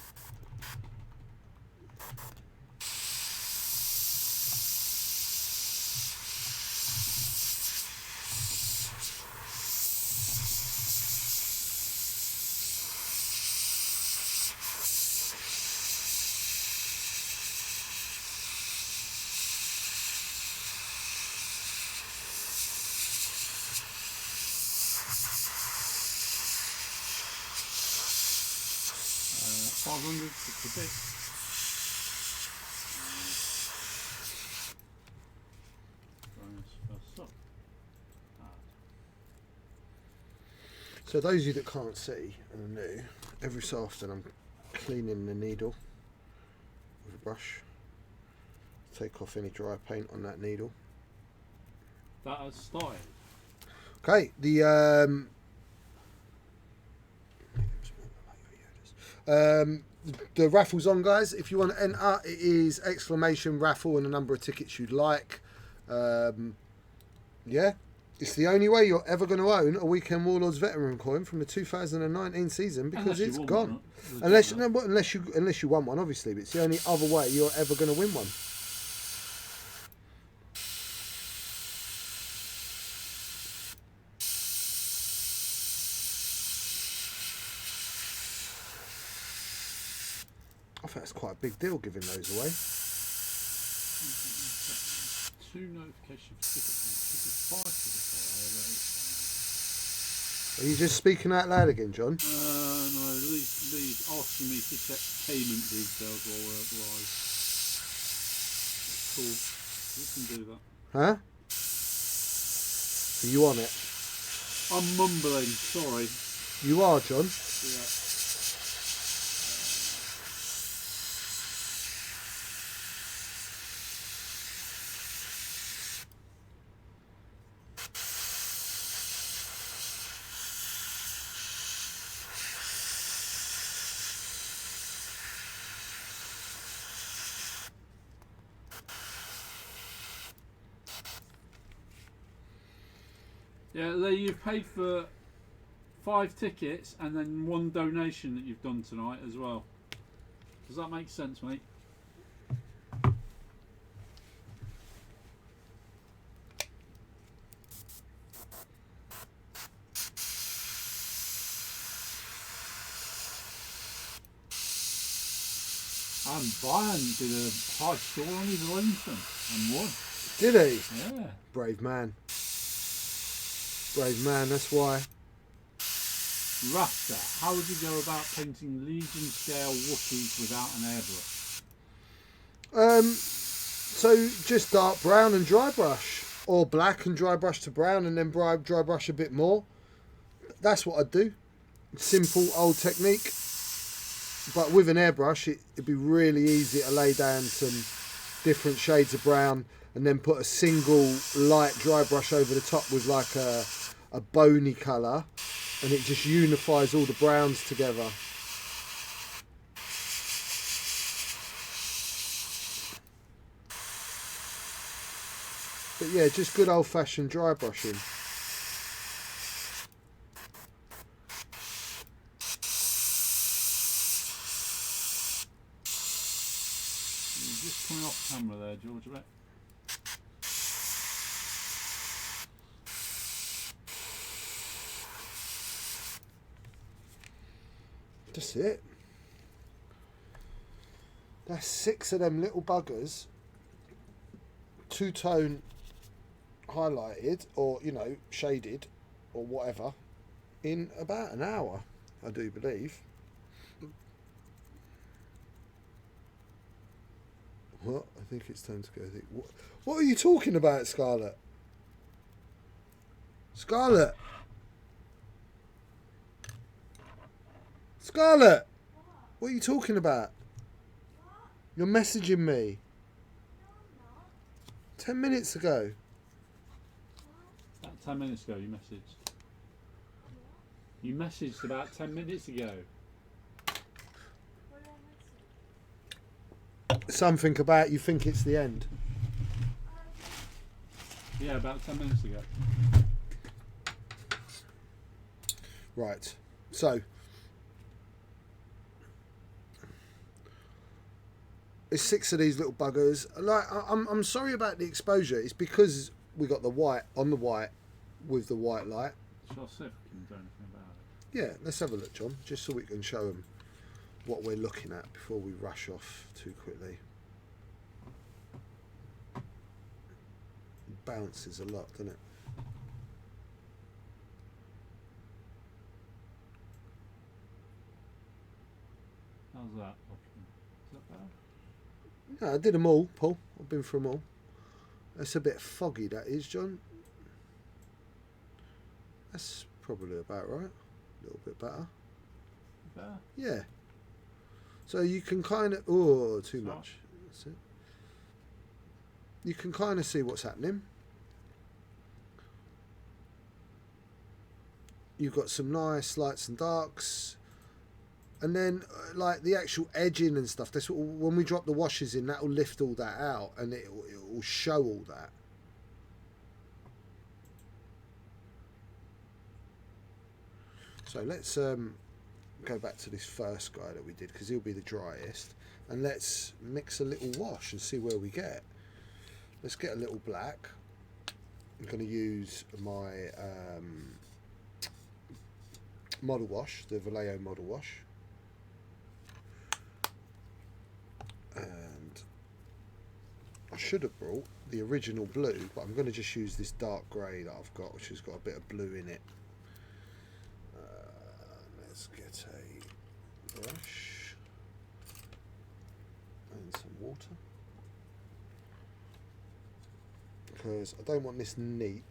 So those of you that can't see and are new, every so often I'm cleaning the needle with a brush. Take off any dry paint on that needle. That has started. Okay, the raffle's on, guys. If you want to enter, it is exclamation raffle and the number of tickets you'd like. Yeah, it's the only way you're ever going to own a Weekend Warlords veteran coin from the 2019 season because it's gone. Unless you want one, obviously, but it's the only other way you're ever going to win one. I think that's quite a big deal giving those away. 2 notifications for ticket Are you just speaking out loud again, John? No, Lee's asking me to check payment details while we're live. Cool. We can do that. Huh? Are you on it? I'm mumbling, sorry. You are, John? Yeah. Yeah, Lee, you've paid for 5 tickets and then 1 donation that you've done tonight as well. Does that make sense, mate? And Bayern did a high score on his Linton and won. Did he? Yeah. Brave man. Brave man, that's why. Rasta, how would you go about painting Legion scale Wookiees without an airbrush? So just dark brown and dry brush, or black and dry brush to brown, and then dry brush a bit more. That's what I'd do. Simple old technique, but with an airbrush, it'd be really easy to lay down some different shades of brown, and then put a single light dry brush over the top with like a bony colour, and it just unifies all the browns together. But yeah, just good old fashioned dry brushing. You're just coming off camera there, George, a bit. That's it. That's 6 of them little buggers, two-tone highlighted, or you know, shaded or whatever, in about an hour, I do believe. What? I think it's time to go. What are you talking about, Scarlett? Scarlett! Scarlett! What are you talking about? You're messaging me. 10 minutes ago. About 10 minutes ago you messaged. You messaged about 10 minutes ago. Something about you think it's the end. Yeah, about 10 minutes ago. Right. So there's 6 of these little buggers. Like I'm sorry about the exposure. It's because we got the white on the white with the white light. Shall I see if we can do anything about it? Yeah, let's have a look, John, just so we can show them what we're looking at before we rush off too quickly. It bounces a lot, doesn't it? How's that looking? Is that better? No, I did them all, Paul. I've been through them all. That's a bit foggy, that is, John. That's probably about right. A little bit better. Better? Yeah. So you can kind of... Oh, too Sorry. much. That's it. You can kind of see what's happening. You've got some nice lights and darks. And then, like, the actual edging and stuff, that's what, when we drop the washes in, that will lift all that out, and it will show all that. So let's go back to this first guy that we did, because he'll be the driest, and let's mix a little wash and see where we get. Let's get a little black. I'm going to use my model wash, the Vallejo model wash. And I should have brought the original blue, but I'm going to just use this dark grey that I've got, which has got a bit of blue in it. Let's get a brush and some water, because I don't want this neat,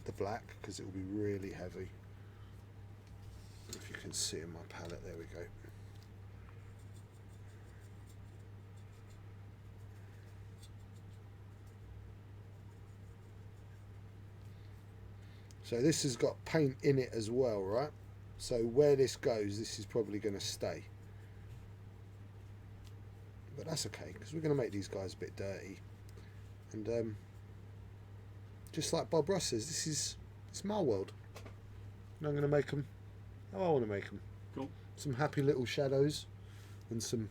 the black, because it will be really heavy. If you can see in my palette, there we go. So this has got paint in it as well, right? So where this goes, this is probably going to stay. But that's okay, because we're going to make these guys a bit dirty. And just like Bob Ross says, this is It's my world. And I'm going to make them how I want to make them. Cool. Some happy little shadows and some...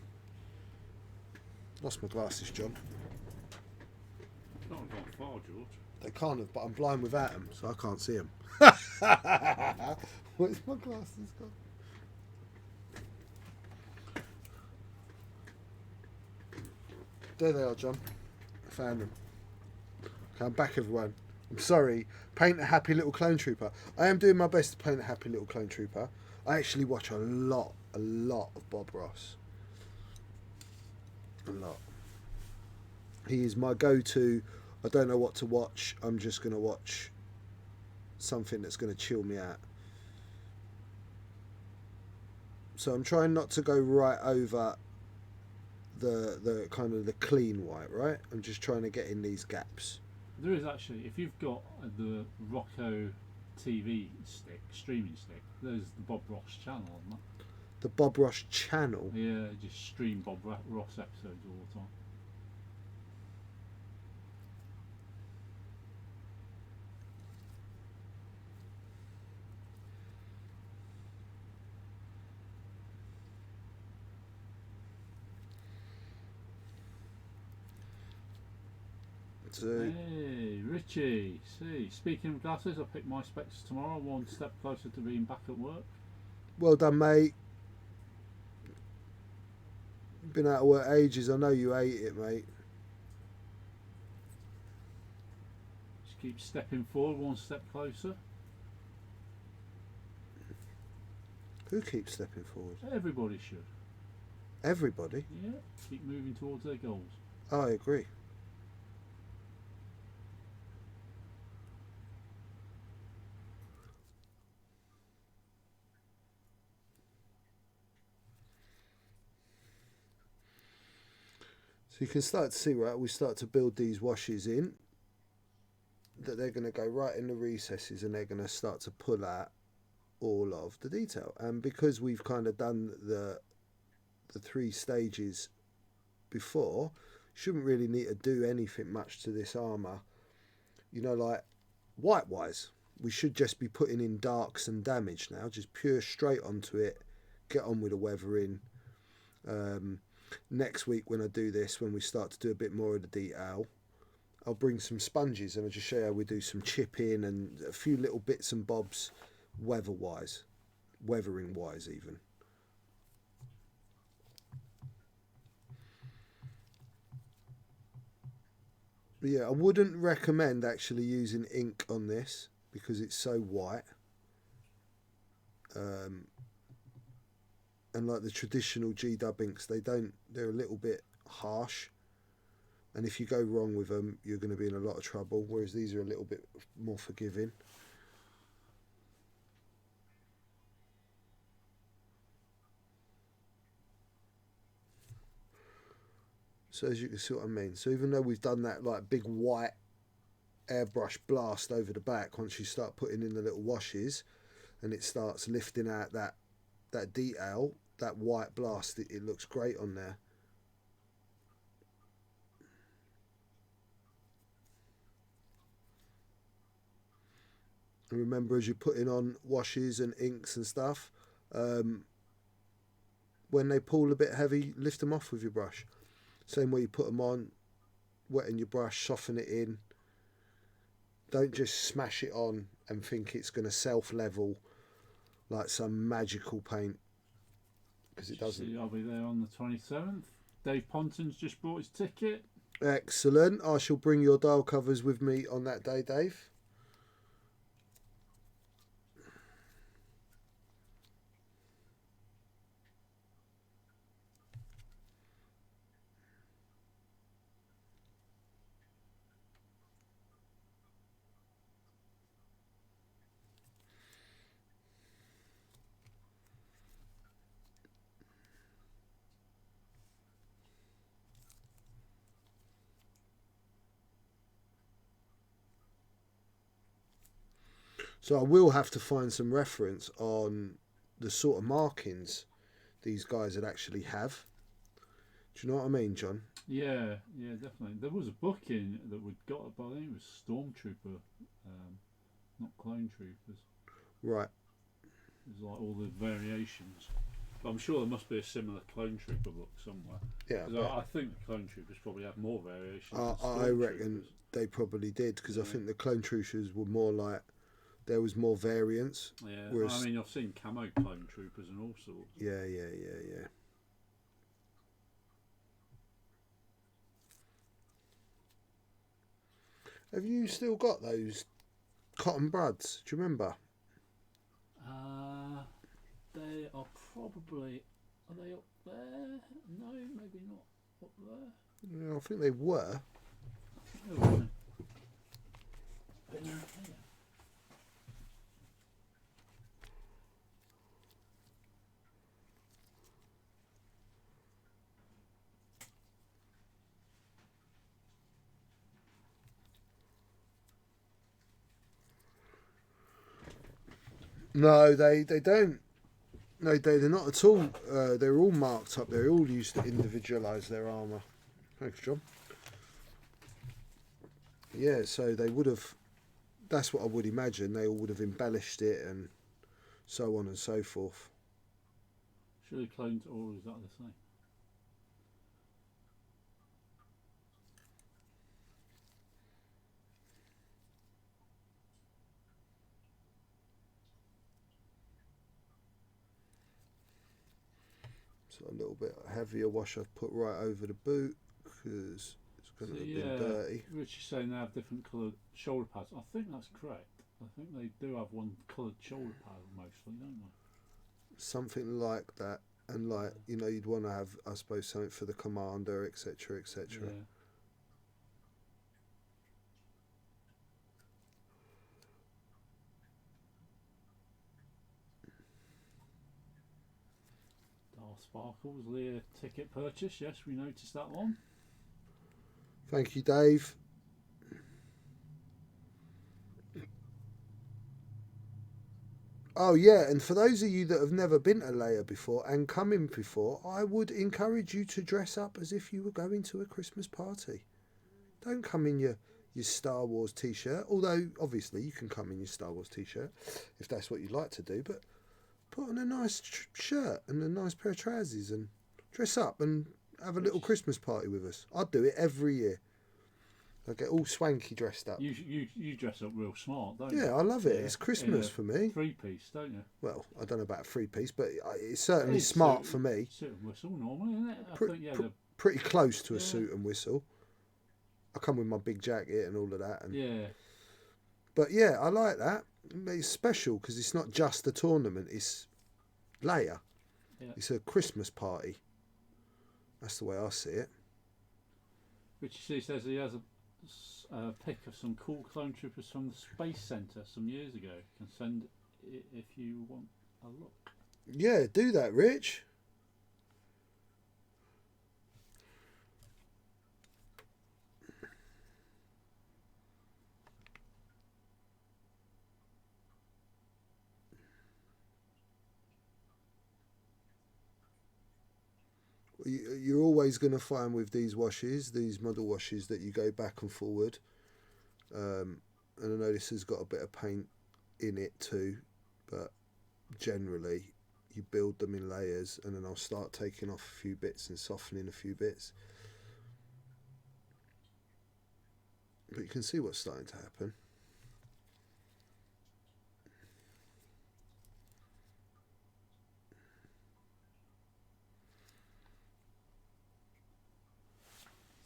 Lost my glasses, John. Not gone far, George. They can't have, but I'm blind without them, so I can't see them. Where's my glasses gone? There they are, John. I found them. Okay, I'm back, everyone. I'm sorry. Paint a happy little clone trooper. I am doing my best to paint a happy little clone trooper. I actually watch a lot of Bob Ross. A lot. He is my go-to. I don't know what to watch. I'm just going to watch something that's going to chill me out. So I'm trying not to go right over the kind of the clean white, right? I'm just trying to get in these gaps. There is actually, if you've got the Rocco TV stick, streaming stick, there's the Bob Ross channel on that. The Bob Ross channel? Yeah, just stream Bob Ross episodes all the time. So, Hey, Richie. See, speaking of glasses, I picked my specs tomorrow, one step closer to being back at work. well done, mate. Been out of work ages. I know you hate it, mate. Just keep stepping forward, one step closer. Who keeps stepping forward? Everybody should. Everybody. Yeah, keep moving towards their goals. I agree. So you can start to see, right, we start to build these washes in, that they're going to go right in the recesses and they're going to start to pull out all of the detail. And because we've kind of done the 3 stages before, shouldn't really need to do anything much to this armour. You know, like white wise, we should just be putting in darks and damage now, just pure straight onto it, get on with the weathering. Next week when I do this, when we start to do a bit more of the detail, I'll bring some sponges and I'll just show you how we do some chipping and a few little bits and bobs weathering wise even. But yeah, I wouldn't recommend actually using ink on this because it's so white. And like the traditional G-Dub inks, they're a little bit harsh. And if you go wrong with them, you're going to be in a lot of trouble. Whereas these are a little bit more forgiving. So as you can see what I mean. So even though we've done that like big white airbrush blast over the back, once you start putting in the little washes and it starts lifting out that detail, that white blast, it looks great on there. And remember, as you're putting on washes and inks and stuff, when they pull a bit heavy, lift them off with your brush. Same way you put them on, wetting your brush, soften it in. Don't just smash it on and think it's going to self-level like some magical paint, because it doesn't. I'll be there on the 27th. Dave Ponton's just bought his ticket. Excellent. I shall bring your dial covers with me on that day, Dave. So I will have to find some reference on the sort of markings these guys would actually have. Do you know what I mean, John? Yeah, definitely. There was a book in that we got, but I think it was Stormtrooper not clone troopers. Right. There's like all the variations. But I'm sure there must be a similar clone trooper book somewhere. Yeah. 'Cause I think the clone troopers probably have more variations. than I reckon stormtroopers. they probably did, because I Yeah. think the clone troopers were more like, there was more variance. Yeah, Whereas- I mean, I've seen camo clone troopers and all sorts. Yeah. Have you still got those cotton buds? Do you remember? They are probably. Are they up there? No, maybe not up there. Yeah, I think they were. Oh, been out here. No, they don't. No, they're not at all. They're all marked up. They're all used to individualise their armour. Thanks, John. Yeah, so they would have. That's what I would imagine. They all would have embellished it and so on and so forth. Surely clones are all exactly the same. So a little bit heavier wash I've put right over the boot because it's going to have been dirty. Rich is saying they have different coloured shoulder pads. I think that's correct. I think they do have one coloured shoulder pad mostly, don't they? Something like that. And like, you know, you'd want to have, I suppose, something for the commander, etc., etc. Yeah. Darth Sparkles, Lear ticket purchase. Yes, we noticed that one. Thank you, Dave. Oh yeah, and for those of you that have never been to Leia before and come in before, I would encourage you to dress up as if you were going to a Christmas party. Don't come in your Star Wars t-shirt, although obviously you can come in your Star Wars t-shirt if that's what you'd like to do, but put on a nice shirt and a nice pair of trousers and dress up and have a little Christmas party with us. I'd do it every year. I get all swanky dressed up. You dress up real smart, don't you? Yeah, I love it. Yeah, It's Christmas for me. 3-piece, don't you? Well, I don't know about a 3-piece, but it's certainly smart for me. Suit and whistle normally, isn't it? I think, yeah, Pretty close to a Yeah. suit and whistle. I come with my big jacket and all of that. And, yeah. But yeah, I like that. It's special because it's not just a tournament. It's Leia. Yeah. It's a Christmas party. That's the way I see it. Richie C says he has a pic of some cool clone troopers from the Space Centre some years ago. You can send it if you want a look. Yeah, do that, Rich. You're always going to find with these washes, these model washes, that you go back and forward. And I know this has got a bit of paint in it too, but generally you build them in layers, and then I'll start taking off a few bits and softening a few bits. But you can see what's starting to happen.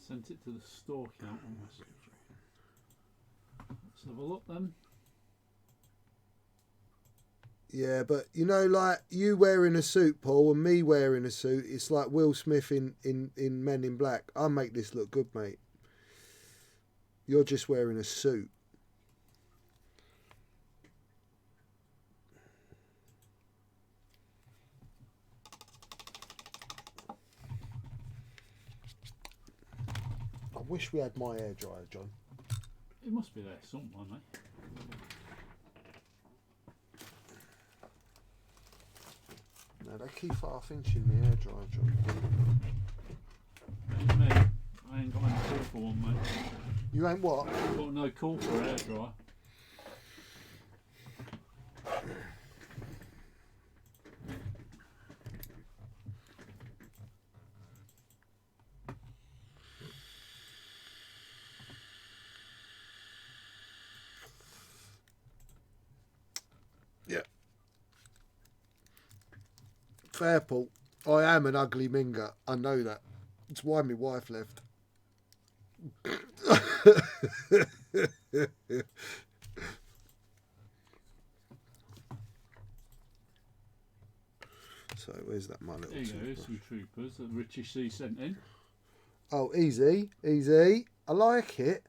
Sent it to the store count on message. Let's have a look then. Yeah, but you know, like you wearing a suit, Paul, and me wearing a suit, it's like Will Smith in Men in Black. I'll make this look good, mate. You're just wearing a suit. I wish we had my hairdryer, John. It must be there somewhere, mate. No, they keep half-inching the hairdryer, John. It's me. I ain't got no call for one, mate. You ain't what? Got no call for a hairdryer. Fairport. I am an ugly minger. I know that. It's why my wife left. So where's that my little There you go, toothbrush? some troopers that Richie C sent in. Oh, easy, easy. I like it.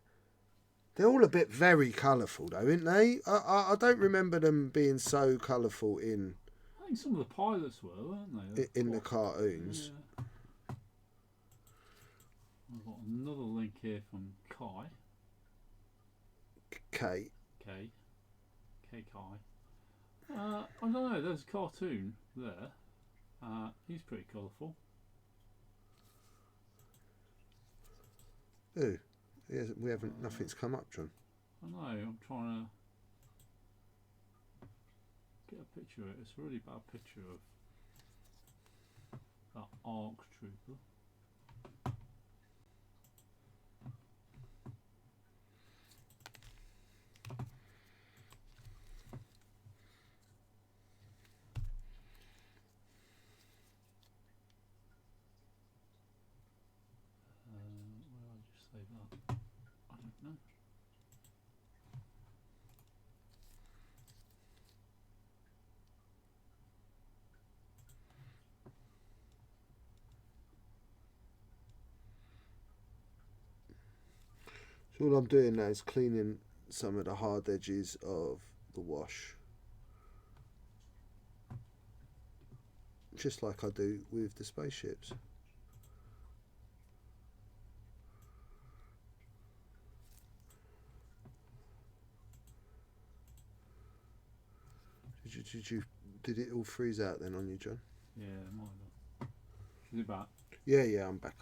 They're all a bit very colourful though, aren't they? I don't remember them being so colourful in I think some of the pilots were, weren't they? in the cartoons. Yeah. I've got another link here from Kai. Kate. K. I don't know, there's a cartoon there. He's pretty colourful. Ooh, we haven't. Nothing's come up, John. I know, I'm trying to get a picture of it. It's a really bad picture of that ARC trooper. Where did I just say that? I don't know. So all I'm doing now is cleaning some of the hard edges of the wash, just like I do with the spaceships. Did it all freeze out then on you, John? Yeah, might have. Is it back? Yeah, I'm back.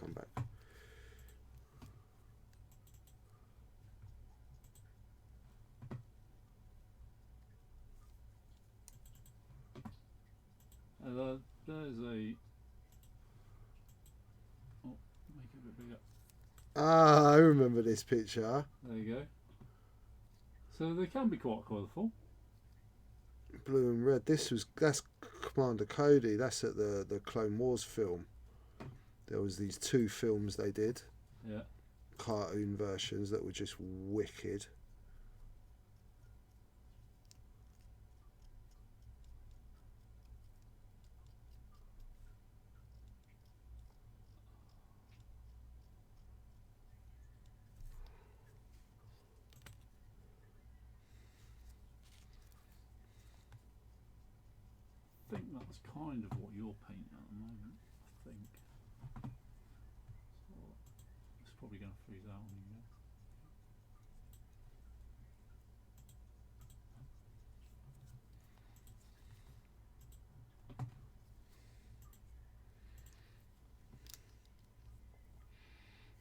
There's a. Oh, make it a bit bigger. Ah, I remember this picture. There you go. So they can be quite colourful. Blue and red. That's Commander Cody. That's at the Clone Wars film. There was these two films they did. Yeah. Cartoon versions that were just wicked. I think that's kind of what you're painting at the moment. I think. So it's probably going to freeze out on you now.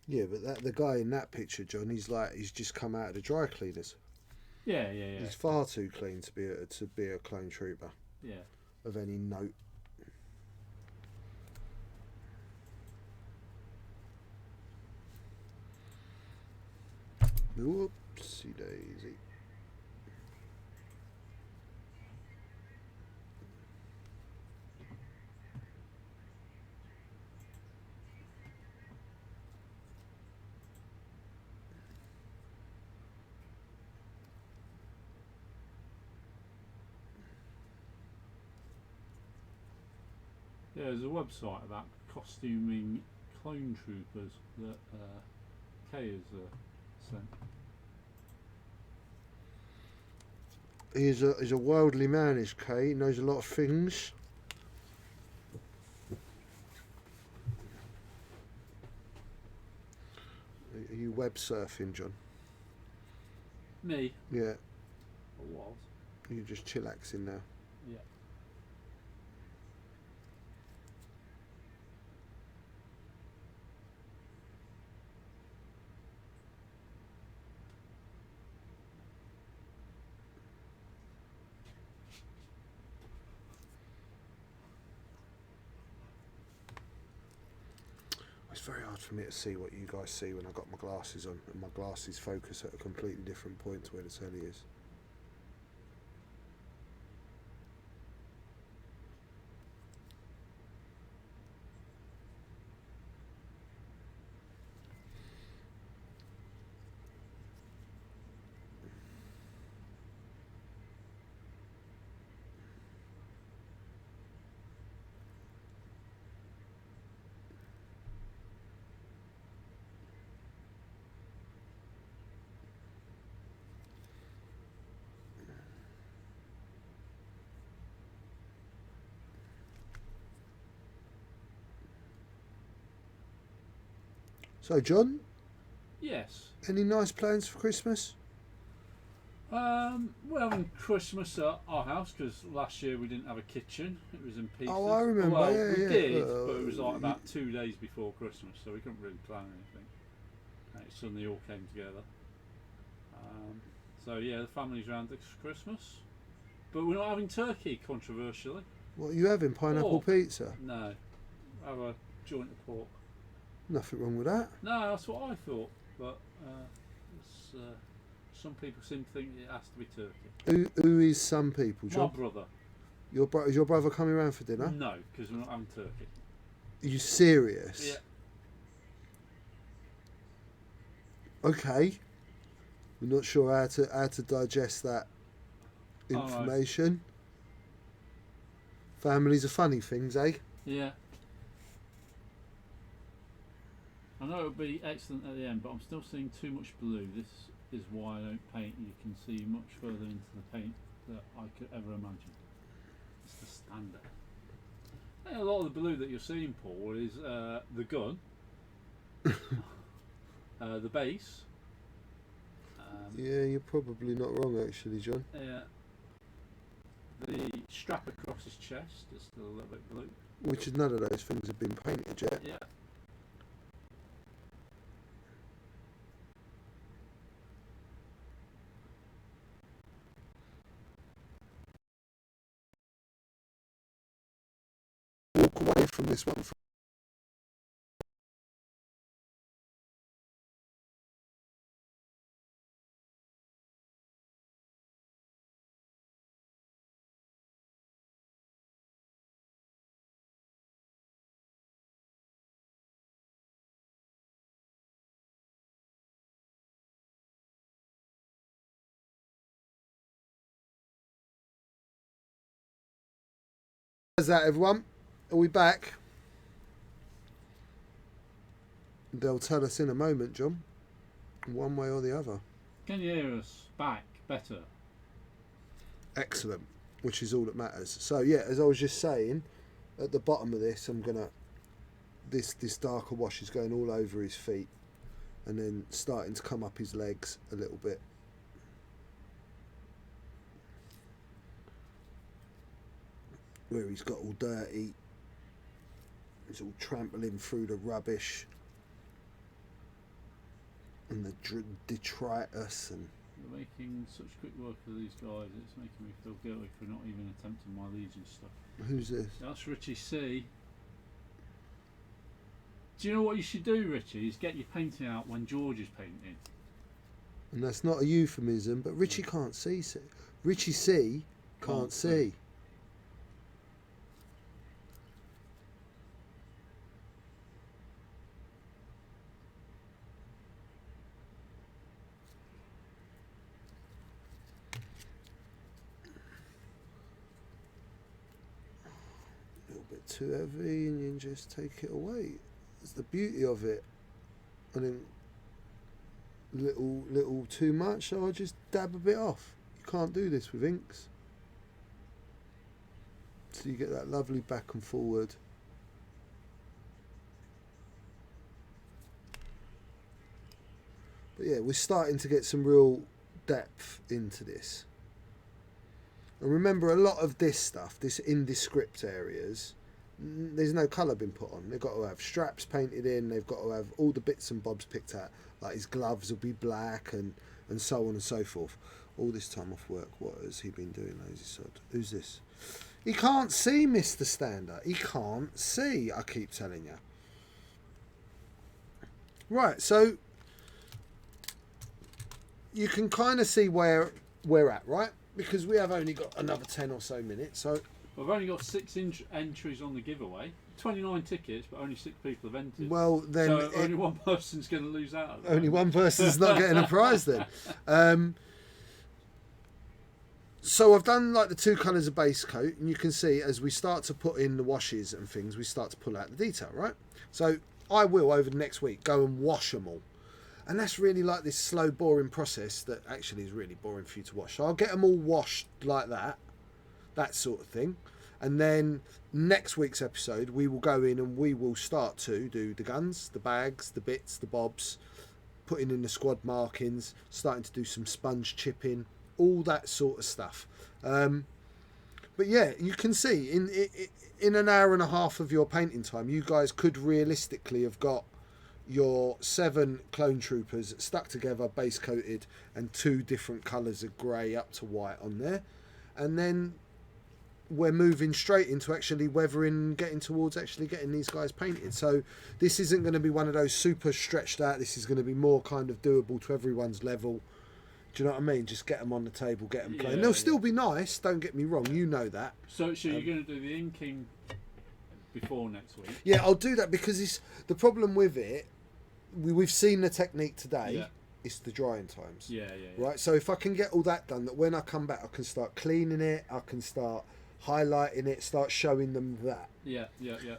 Yeah, but the guy in that picture, John, he's just come out of the dry cleaners. Yeah. He's far too clean to be a clone trooper Yeah. of any note. Whoopsie daisy. Yeah, there's a website about costuming clone troopers that Kay has sent. He's a worldly man, is Kay. He knows a lot of things. Are you web surfing, John? Me? Yeah. I was. You're just chillaxing now. Yeah. It's very hard for me to see what you guys see when I've got my glasses on, and my glasses focus at a completely different point to where the telly is. So, John, Yes. any nice plans for Christmas? We're having Christmas at our house because last year we didn't have a kitchen. It was in pieces. Oh, I remember. Well, yeah, we yeah. did, but it was like about 2 days before Christmas, so we couldn't really plan anything. And it suddenly all came together. So yeah, the family's round this Christmas, but we're not having turkey, controversially. What are you having? Pineapple Pork. pizza? No, have a joint of pork. Nothing wrong with that. No, that's what I thought, but some people seem to think it has to be turkey. Who is some people, My John? brother. Is your brother coming around for dinner? No, because we're not having turkey. Are you serious? Yeah. Okay. We're not sure how to digest that information. Families are funny things, eh? Yeah. I know it'll be excellent at the end, but I'm still seeing too much blue. This is why I don't paint. You can see much further into the paint than I could ever imagine. It's the standard. I think a lot of the blue that you're seeing, Paul, is the gun, the base. Yeah, you're probably not wrong, actually, John. The strap across his chest is still a little bit blue. Which is none of those things have been painted yet. Yeah. Walk away from this one. How's that, everyone? Are we back? They'll tell us in a moment, John. One way or the other. Can you hear us back better? Excellent. Which is all that matters. So yeah, as I was just saying, at the bottom of this, I'm gonna this darker wash is going all over his feet, and then starting to come up his legs a little bit. Where he's got all dirty. He's all trampling through the rubbish and the detritus and. We're making such quick work of these guys, it's making me feel guilty for not even attempting my Legion stuff. Who's this? That's Richie C. Do you know what you should do, Richie? Is get your painting out when George is painting. And that's not a euphemism, but Richie can't see. Richie C can't see. Too heavy, and you just take it away. It's the beauty of it. And then little too much, so I just dab a bit off. You can't do this with inks, so you get that lovely back and forward. But yeah, we're starting to get some real depth into this. And remember, a lot of this stuff, this indescript areas, there's no colour been put on. They've got to have straps painted in, they've got to have all the bits and bobs picked out, like his gloves will be black and so on and so forth. All this time off work, what has he been doing, lazy sod? Who's this? He can't see, Mr. Stander. He can't see, I keep telling you. Right, so you can kind of see where we're at, right? Because we have only got another 10 or so minutes, so... We've only got 6 entries on the giveaway. 29 tickets, but only 6 people have entered. Well, then... So only one person's going to lose out. Only one person's not getting a prize then. So I've done like the 2 colours of base coat, and you can see as we start to put in the washes and things, we start to pull out the detail, right? So I will, over the next week, go and wash them all. And that's really like this slow, boring process that actually is really boring for you to wash. So I'll get them all washed like that sort of thing. And then next week's episode, we will go in and we will start to do the guns, the bags, the bits, the bobs, putting in the squad markings, starting to do some sponge chipping, all that sort of stuff. But yeah, you can see in an hour and a half of your painting time, you guys could realistically have got your 7 clone troopers stuck together, base coated, and 2 different colours of grey up to white on there. And then we're moving straight into actually weathering, getting towards actually getting these guys painted. So this isn't going to be one of those super stretched out. This is going to be more kind of doable to everyone's level. Do you know what I mean? Just get them on the table, get them playing. They'll still be nice, don't get me wrong, you know that. So you're going to do the inking before next week? Yeah, I'll do that because the problem with it, we've seen the technique today. Yeah. It's the drying times. Yeah. Right, so if I can get all that done, that when I come back I can start cleaning it, I can start highlighting it, start showing them that. Yeah.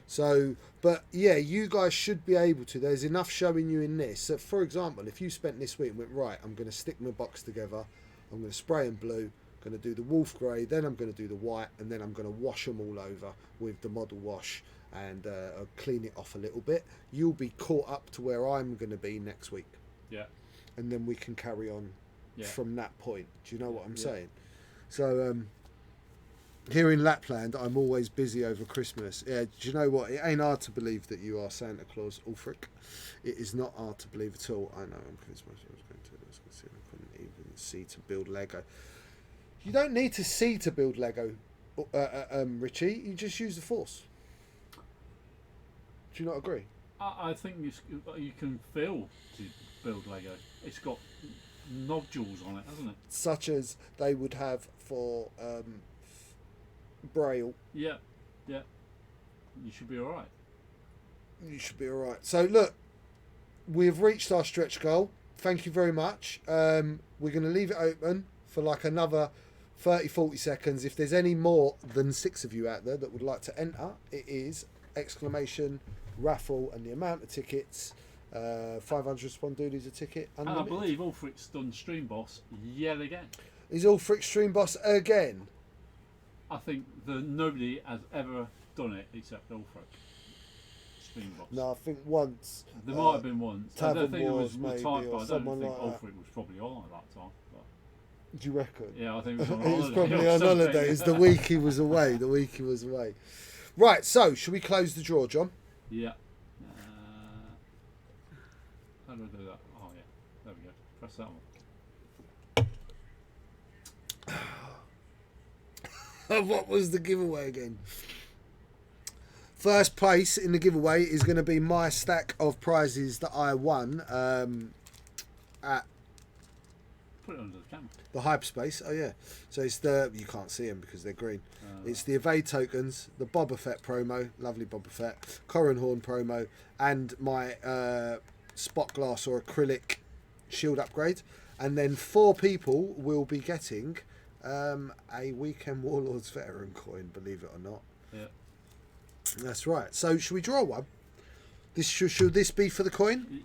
So, but yeah, you guys should be able to. There's enough showing you in this. So, for example, if you spent this week and went, right, I'm going to stick my box together, I'm going to spray them blue, I'm going to do the wolf grey, then I'm going to do the white, and then I'm going to wash them all over with the model wash and I'll clean it off a little bit. You'll be caught up to where I'm going to be next week. Yeah. And then we can carry on from that point. Do you know what I'm saying? So, here in Lapland, I'm always busy over Christmas. Yeah, do you know what? It ain't hard to believe that you are Santa Claus, Ulfric. It is not hard to believe at all. I know, I'm Christmas. I was going to see, I couldn't even see to build Lego. You don't need to see to build Lego, Richie. You just use the Force. Do you not agree? I think you can feel to build Lego. It's got nodules on it, hasn't it? Such as they would have for Braille. Yeah. You should be all right. You should be all right. So look, we've reached our stretch goal. Thank you very much. We're going to leave it open for like another 30-40 seconds. If there's any more than 6 of you out there that would like to enter, it is !raffle, and the amount of tickets, 500 Spondoolies a ticket. And I believe Ulfric's done Stream Boss yet again. Is Ulfric Stream Boss again? I think nobody has ever done it except Ulfric. Stream Boss. No, I think once. There might have been once. I don't think it was maybe, type, but I don't think like Ulfric was probably on at that time. But do you reckon? yeah, I think it was on He holiday. was probably or on something. holiday. It's the week he was away. Right, so should we close the draw, John? Yeah. How do I do that? Oh yeah, there we go. Press that one. What was the giveaway again? First place in the giveaway is going to be my stack of prizes that I won at Put it under the camera. the hyperspace. Oh yeah, so it's you can't see them because they're green. It's the evade tokens, the Boba Fett promo, lovely Boba Fett, Corran Horn promo, and my spot glass or acrylic shield upgrade. And then 4 people will be getting a Weekend Warlords veteran coin, believe it or not. Yeah. That's right. So should we draw one? This should this be for the coin?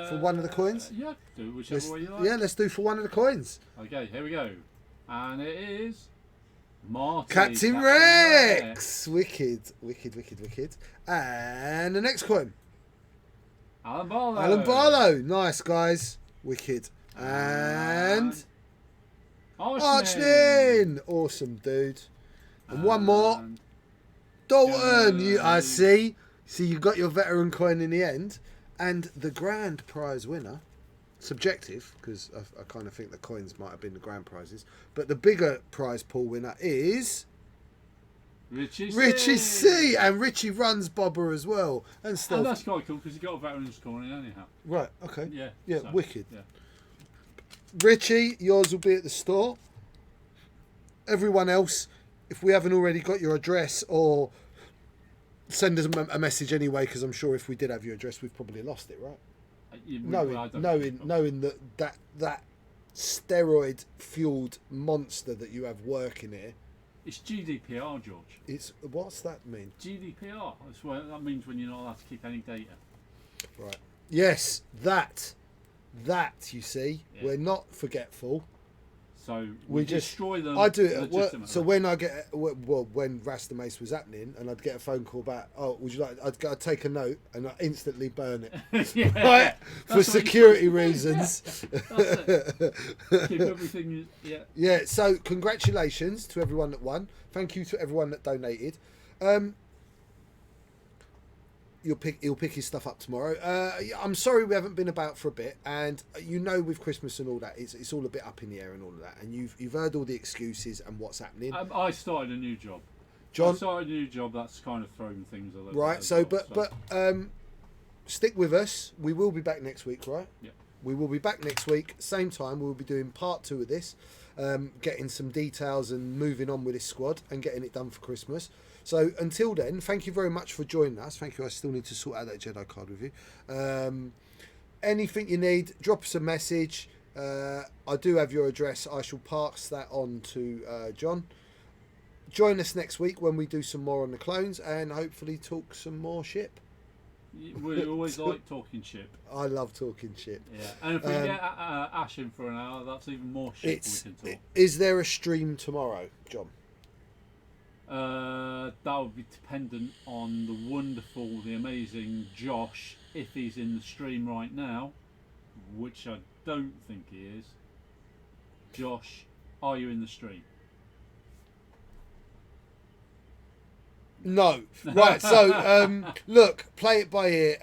For one of the coins? Yeah, do whichever way you like. Yeah, let's do for one of the coins. Okay, here we go. And it is Marty. Captain Rex! Wicked. And the next coin. Alan Barlow. Alan Barlow. Nice, guys. Wicked. And Archnin. Awesome, dude. And one more. Dalton. I see. You got your veteran coin in the end. And the grand prize winner, subjective, because I kind of think the coins might have been the grand prizes, but the bigger prize pool winner is Richie C. And Richie runs Bobber as well. And stuff. And that's quite cool because he got a veteran's coin anyhow. Right, okay. Yeah, so, wicked. Yeah. Richie, yours will be at the store. Everyone else, if we haven't already got your address, or send us a message anyway, because I'm sure if we did have your address, we've probably lost it, right? Knowing that steroid fueled monster that you have working here. It's GDPR, George. What's that mean? GDPR. That means when you're not allowed to keep any data. Right. Yes, that you see, we're not forgetful. So We we just- destroy them. I do it at work. legitimately. So when I get when Rasta Maice was happening, and I'd get a phone call back, oh, would you like? I'd take a note and I instantly burn it, yeah, right? For that's what security you- reasons. That's it. Keep everything. Yeah. Yeah. So congratulations to everyone that won. Thank you to everyone that donated. He'll pick his stuff up tomorrow. I'm sorry we haven't been about for a bit, and with Christmas and all that, it's all a bit up in the air and all of that. And you've heard all the excuses and what's happening. I started a new job. John, I started a new job. That's kind of thrown things a little. right? bit as So, well, stick with us. We will be back next week, right? Yeah. We will be back next week, same time. We'll be doing part 2 of this, getting some details and moving on with this squad and getting it done for Christmas. So until then, thank you very much for joining us. Thank you. I still need to sort out that Jedi card with you. Anything you need, drop us a message. I do have your address. I shall pass that on to John. Join us next week when we do some more on the clones and hopefully talk some more ship. We always like talking ship. I love talking ship. Yeah, and if we get Ash in for an hour, that's even more ship we can talk. Is there a stream tomorrow, John? That would be dependent on the wonderful, the amazing Josh, if he's in the stream right now, which I don't think he is. Josh, are you in the stream? No. Right, so look, play it by ear.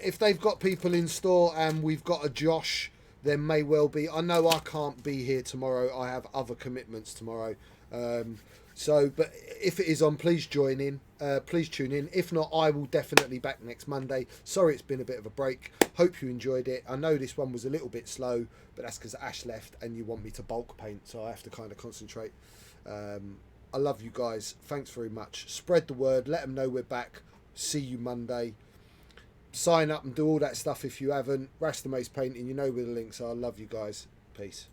If they've got people in store and we've got a Josh, then may well be. I know I can't be here tomorrow. I have other commitments tomorrow. But if it is on, please join in. Please tune in. If not, I will definitely back next Monday. Sorry it's been a bit of a break. Hope you enjoyed it. I know this one was a little bit slow, but that's because Ash left and you want me to bulk paint, so I have to kind of concentrate. I love you guys. Thanks very much. Spread the word. Let them know we're back. See you Monday. Sign up and do all that stuff if you haven't. Rasta Maice Painting, you know where the links are. Love you guys. Peace.